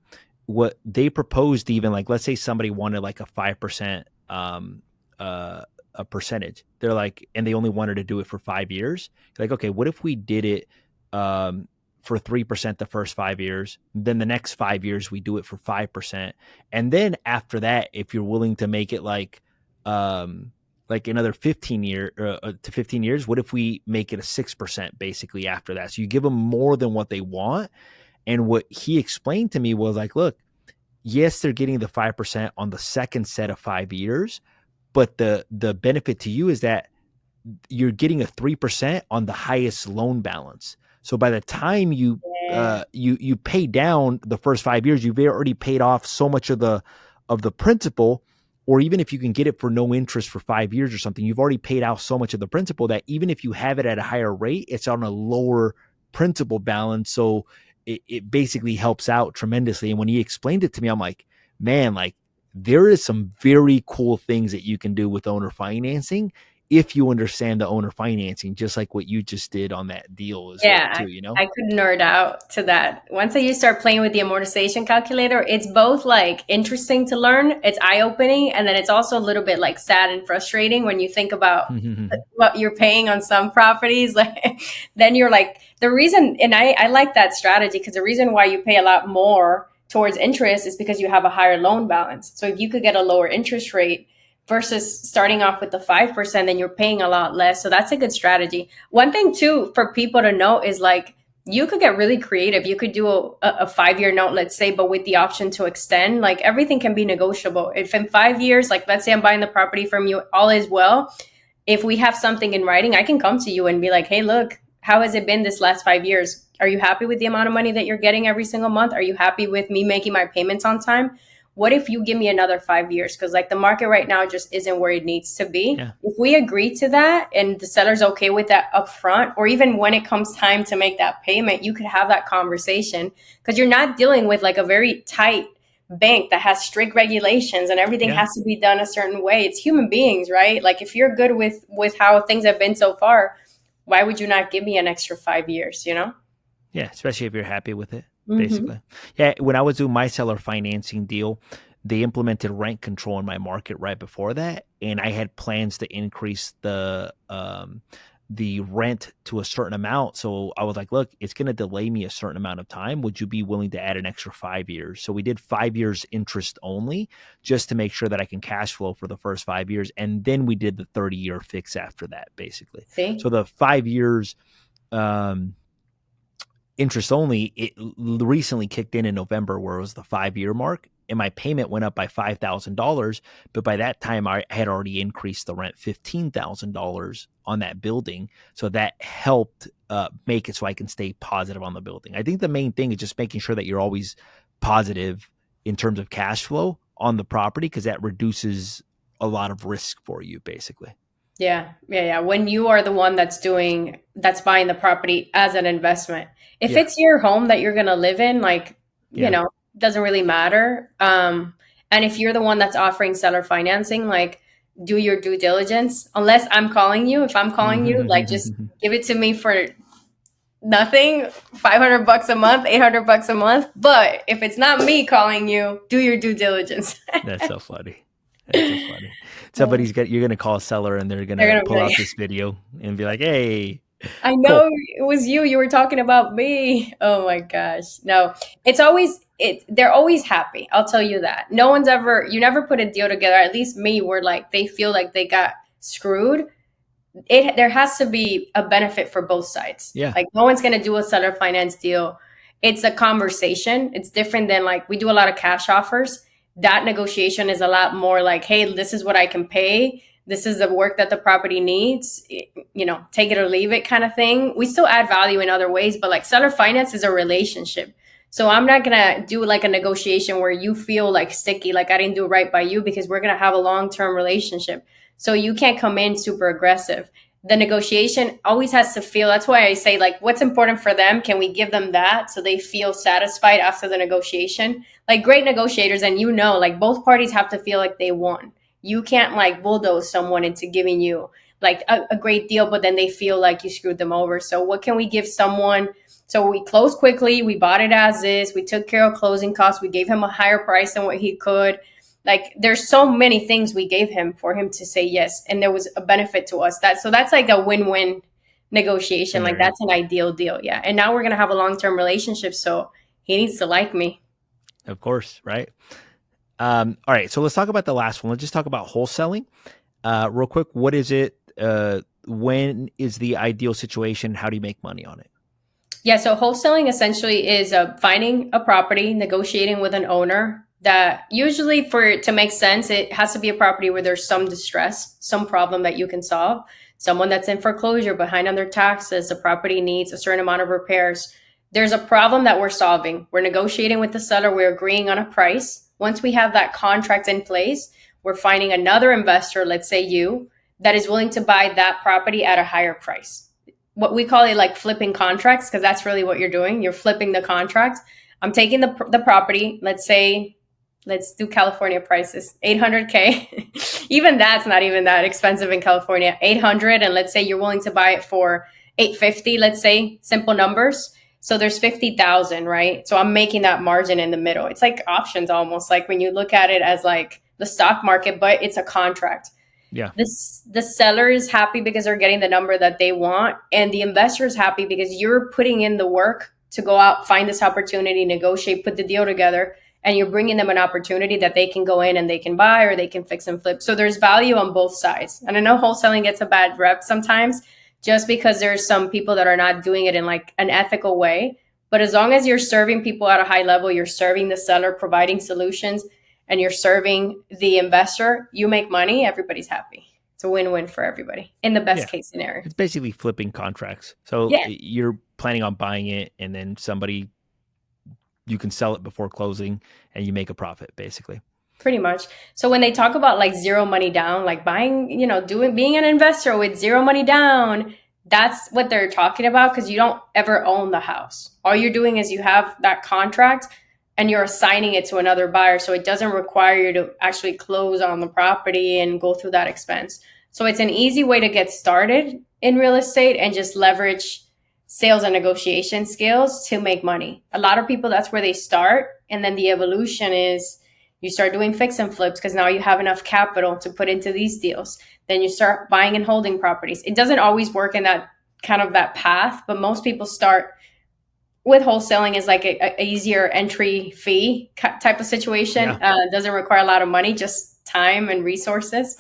A: What they proposed, even like, let's say somebody wanted like a 5% a percentage. They're like, and they only wanted to do it for 5 years. Like, okay, what if we did it for 3% the first 5 years, then the next 5 years we do it for 5%, and then after that, if you're willing to make it like another 15 years, what if we make it a 6% basically after that? So you give them more than what they want. And what he explained to me was like, look, yes, they're getting the 5% on the second set of 5 years, but the benefit to you is that you're getting a 3% on the highest loan balance. So by the time you pay down the first 5 years, you've already paid off so much of the principal. Or even if you can get it for no interest for 5 years or something, you've already paid out so much of the principal that even if you have it at a higher rate, it's on a lower principal balance. So it basically helps out tremendously. And when he explained it to me, I'm like, man, like there is some very cool things that you can do with owner financing if you understand the owner financing, just like what you just did on that deal as well
B: Yeah,
A: too, you know?
B: I could nerd out to that. Once you start playing with the amortization calculator, it's both like interesting to learn, it's eye-opening, and then it's also a little bit like sad and frustrating when you think about what you're paying on some properties. Like then you're like the reason, and I like that strategy because the reason why you pay a lot more towards interest is because you have a higher loan balance. So if you could get a lower interest rate versus starting off with the 5%, then you're paying a lot less. So that's a good strategy. One thing too for people to know is like you could get really creative. You could do a 5-year note, let's say, but with the option to extend. Like everything can be negotiable. If in 5 years, like let's say I'm buying the property from you, all is well. If we have something in writing, I can come to you and be like, hey, look, how has it been this last 5 years? Are you happy with the amount of money that you're getting every single month? Are you happy with me making my payments on time? What if you give me another 5 years? Because like the market right now just isn't where it needs to be.
A: Yeah.
B: If we agree to that and the seller's okay with that upfront, or even when it comes time to make that payment, you could have that conversation because you're not dealing with like a very tight bank that has strict regulations and everything
A: Yeah.
B: has to be done a certain way. It's human beings, right? Like if you're good with how things have been so far, why would you not give me an extra 5 years, you know?
A: Yeah, especially if you're happy with it,
B: Mm-hmm.
A: basically. Yeah, when I was doing my seller financing deal, they implemented rent control in my market right before that, and I had plans to increase the rent to a certain amount. So I was like, look, it's going to delay me a certain amount of time. Would you be willing to add an extra 5 years? So we did 5 years interest only just to make sure that I can cash flow for the first 5 years. And then we did the 30-year fix after that, basically.
B: See?
A: So the 5 years, interest only, it recently kicked in November where it was the 5-year mark, and my payment went up by $5,000. But by that time, I had already increased the rent $15,000 on that building. So that helped make it so I can stay positive on the building. I think the main thing is just making sure that you're always positive in terms of cash flow on the property, because that reduces a lot of risk for you, basically.
B: Yeah, yeah, yeah. When you are the one that's buying the property as an investment. If
A: Yeah.
B: it's your home that you're gonna live in, like,
A: Yeah.
B: doesn't really matter. And if you're the one that's offering seller financing, like do your due diligence. Unless I'm calling you, if I'm calling you, like just give it to me for nothing, $500 a month, $800 a month. But if it's not me calling you, do your due diligence.
A: That's so funny. That's so funny. You're gonna call a seller and they're
B: They're
A: gonna
B: gonna be
A: pull
B: like,
A: out this video and be like, "Hey,
B: I know
A: cool,
B: it was you. You were talking about me. Oh my gosh. No, they're always happy. I'll tell you that. You never put a deal together, at least me, where like they feel like they got screwed. There has to be a benefit for both sides.
A: yeah,
B: Like no one's gonna do a seller finance deal. It's a conversation. It's different than like we do a lot of cash offers. That negotiation is a lot more like, hey, this is what I can pay. This is the work that the property needs. Take it or leave it kind of thing. We still add value in other ways, but like seller finance is a relationship. So I'm not gonna do like a negotiation where you feel like sticky, like I didn't do right by you, because we're gonna have a long-term relationship. So you can't come in super aggressive. The negotiation always has to feel, that's why I say, like, what's important for them? Can we give them that so they feel satisfied after the negotiation? Like, great negotiators, and like, both parties have to feel like they won. You can't, like, bulldoze someone into giving you, like, a great deal, but then they feel like you screwed them over. So, what can we give someone? So, we closed quickly. We bought it as is. We took care of closing costs. We gave him a higher price than what he could. Like there's so many things we gave him for him to say yes, and there was a benefit to us. That's like a win-win negotiation. Like
A: scenario,
B: that's an ideal deal. Yeah. And now we're gonna have a long-term relationship, so he needs to like me.
A: of course, right? All right, so let's talk about the last one. Let's just talk about wholesaling, real quick. What is it? When is the ideal situation? How do you make money on it?
B: Yeah, so wholesaling essentially is finding a property, negotiating with an owner that usually for it to make sense, it has to be a property where there's some distress, some problem that you can solve. Someone that's in foreclosure, behind on their taxes, the property needs a certain amount of repairs. There's a problem that we're solving. We're negotiating with the seller, we're agreeing on a price. Once we have that contract in place, we're finding another investor, let's say you, that is willing to buy that property at a higher price. What we call it like flipping contracts, because that's really what you're doing. You're flipping the contract. I'm taking the property, let's say let's do California prices, 800K. Even that's not even that expensive in California, 800. And let's say you're willing to buy it for 850, let's say, simple numbers. So there's 50,000, right? So I'm making that margin in the middle. It's like options almost, like when you look at it as like the stock market, but it's a contract.
A: Yeah.
B: The seller is happy because they're getting the number that they want, and the investor is happy because you're putting in the work to go out, find this opportunity, negotiate, put the deal together, and you're bringing them an opportunity that they can go in and they can buy or they can fix and flip. So there's value on both sides. And I know wholesaling gets a bad rep sometimes just because there's some people that are not doing it in like an ethical way. But as long as you're serving people at a high level, you're serving the seller, providing solutions, and you're serving the investor, you make money, everybody's happy. It's a win-win for everybody in the best case scenario.
A: It's basically flipping contracts. So
B: Yeah,
A: you're planning on buying it, and then you can sell it before closing and you make a profit, basically.
B: pretty much. So when they talk about like zero money down, like buying, being an investor with zero money down, that's what they're talking about, because you don't ever own the house. All you're doing is you have that contract and you're assigning it to another buyer. So it doesn't require you to actually close on the property and go through that expense. So it's an easy way to get started in real estate and just leverage sales and negotiation skills to make money. A lot of people, that's where they start. And then the evolution is you start doing fix and flips because now you have enough capital to put into these deals. Then you start buying and holding properties. It doesn't always work in that kind of that path, but most people start with wholesaling is like a easier entry fee type of situation. Doesn't require a lot of money, just time and resources.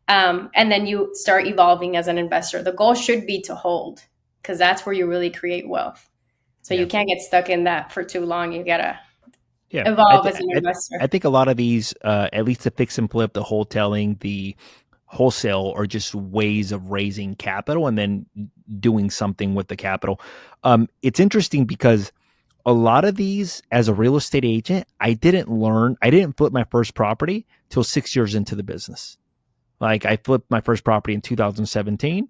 B: And then you start evolving as an investor. The goal should be to hold, because that's where you really create wealth. So you can't get stuck in that for too long. You gotta evolve as an investor.
A: I think a lot of these, at least the fix and flip, the wholesaling, the wholesale, are just ways of raising capital and then doing something with the capital. It's interesting because a lot of these, as a real estate agent, I didn't flip my first property till 6 years into the business. Like I flipped my first property in 2017.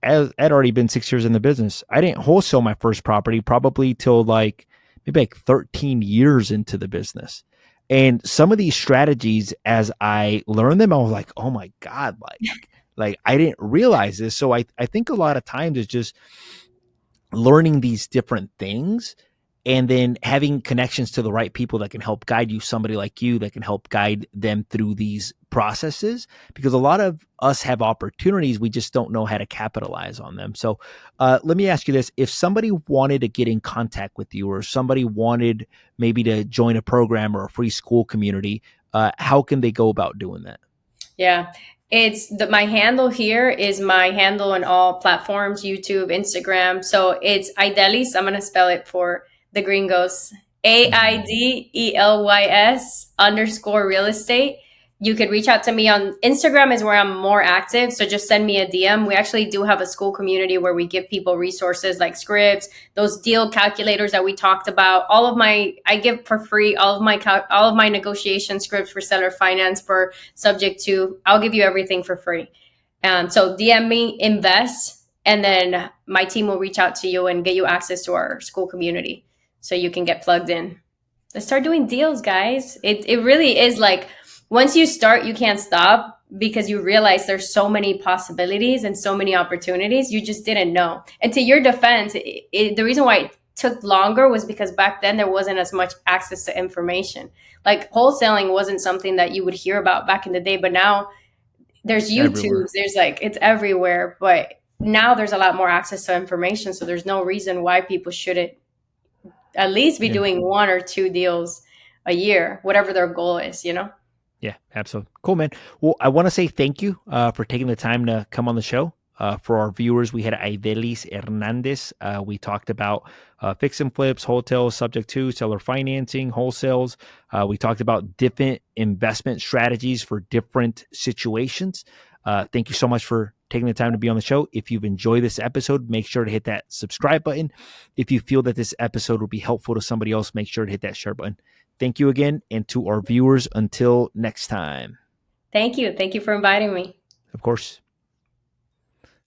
A: I'd already been 6 years in the business. I didn't wholesale my first property probably till maybe 13 years into the business. And some of these strategies, as I learned them, I was like, oh my God, like I didn't realize this. So I think a lot of times it's just learning these different things and then having connections to the right people that can help guide you, somebody like you that can help guide them through these processes, because a lot of us have opportunities. We just don't know how to capitalize on them. So let me ask you this. If somebody wanted to get in contact with you, or somebody wanted maybe to join a program or a free school community, how can they go about doing that?
B: Yeah. My handle here is my handle on all platforms, YouTube, Instagram. So it's Aidelys. I'm going to spell it for the gringos. AIDELYS_real estate. You could reach out to me on Instagram, is where I'm more active. So just send me a DM. We actually do have a school community where we give people resources like scripts, those deal calculators that we talked about. I give for free all of my negotiation scripts for seller finance for subject to. I'll give you everything for free. So DM me, invest, and then my team will reach out to you and get you access to our school community so you can get plugged in. Let's start doing deals, guys. It really is like, once you start, you can't stop, because you realize there's so many possibilities and so many opportunities you just didn't know. And to your defense, the reason why it took longer was because back then there wasn't as much access to information. Like wholesaling wasn't something that you would hear about back in the day, but now there's YouTube, it's everywhere. But now there's a lot more access to information. So there's no reason why people shouldn't at least be doing 1 or 2 deals a year, whatever their goal is,
A: Yeah, absolutely. Cool, man. Well, I want to say thank you for taking the time to come on the show. For our viewers, we had Aidelys Hernandez. We talked about fix and flips, hotels, subject to, seller financing, wholesales. We talked about different investment strategies for different situations. Thank you so much for taking the time to be on the show. If you've enjoyed this episode, make sure to hit that subscribe button. If you feel that this episode will be helpful to somebody else, make sure to hit that share button. Thank you again. And to our viewers, until next time.
B: Thank you. Thank you for inviting me.
A: Of course.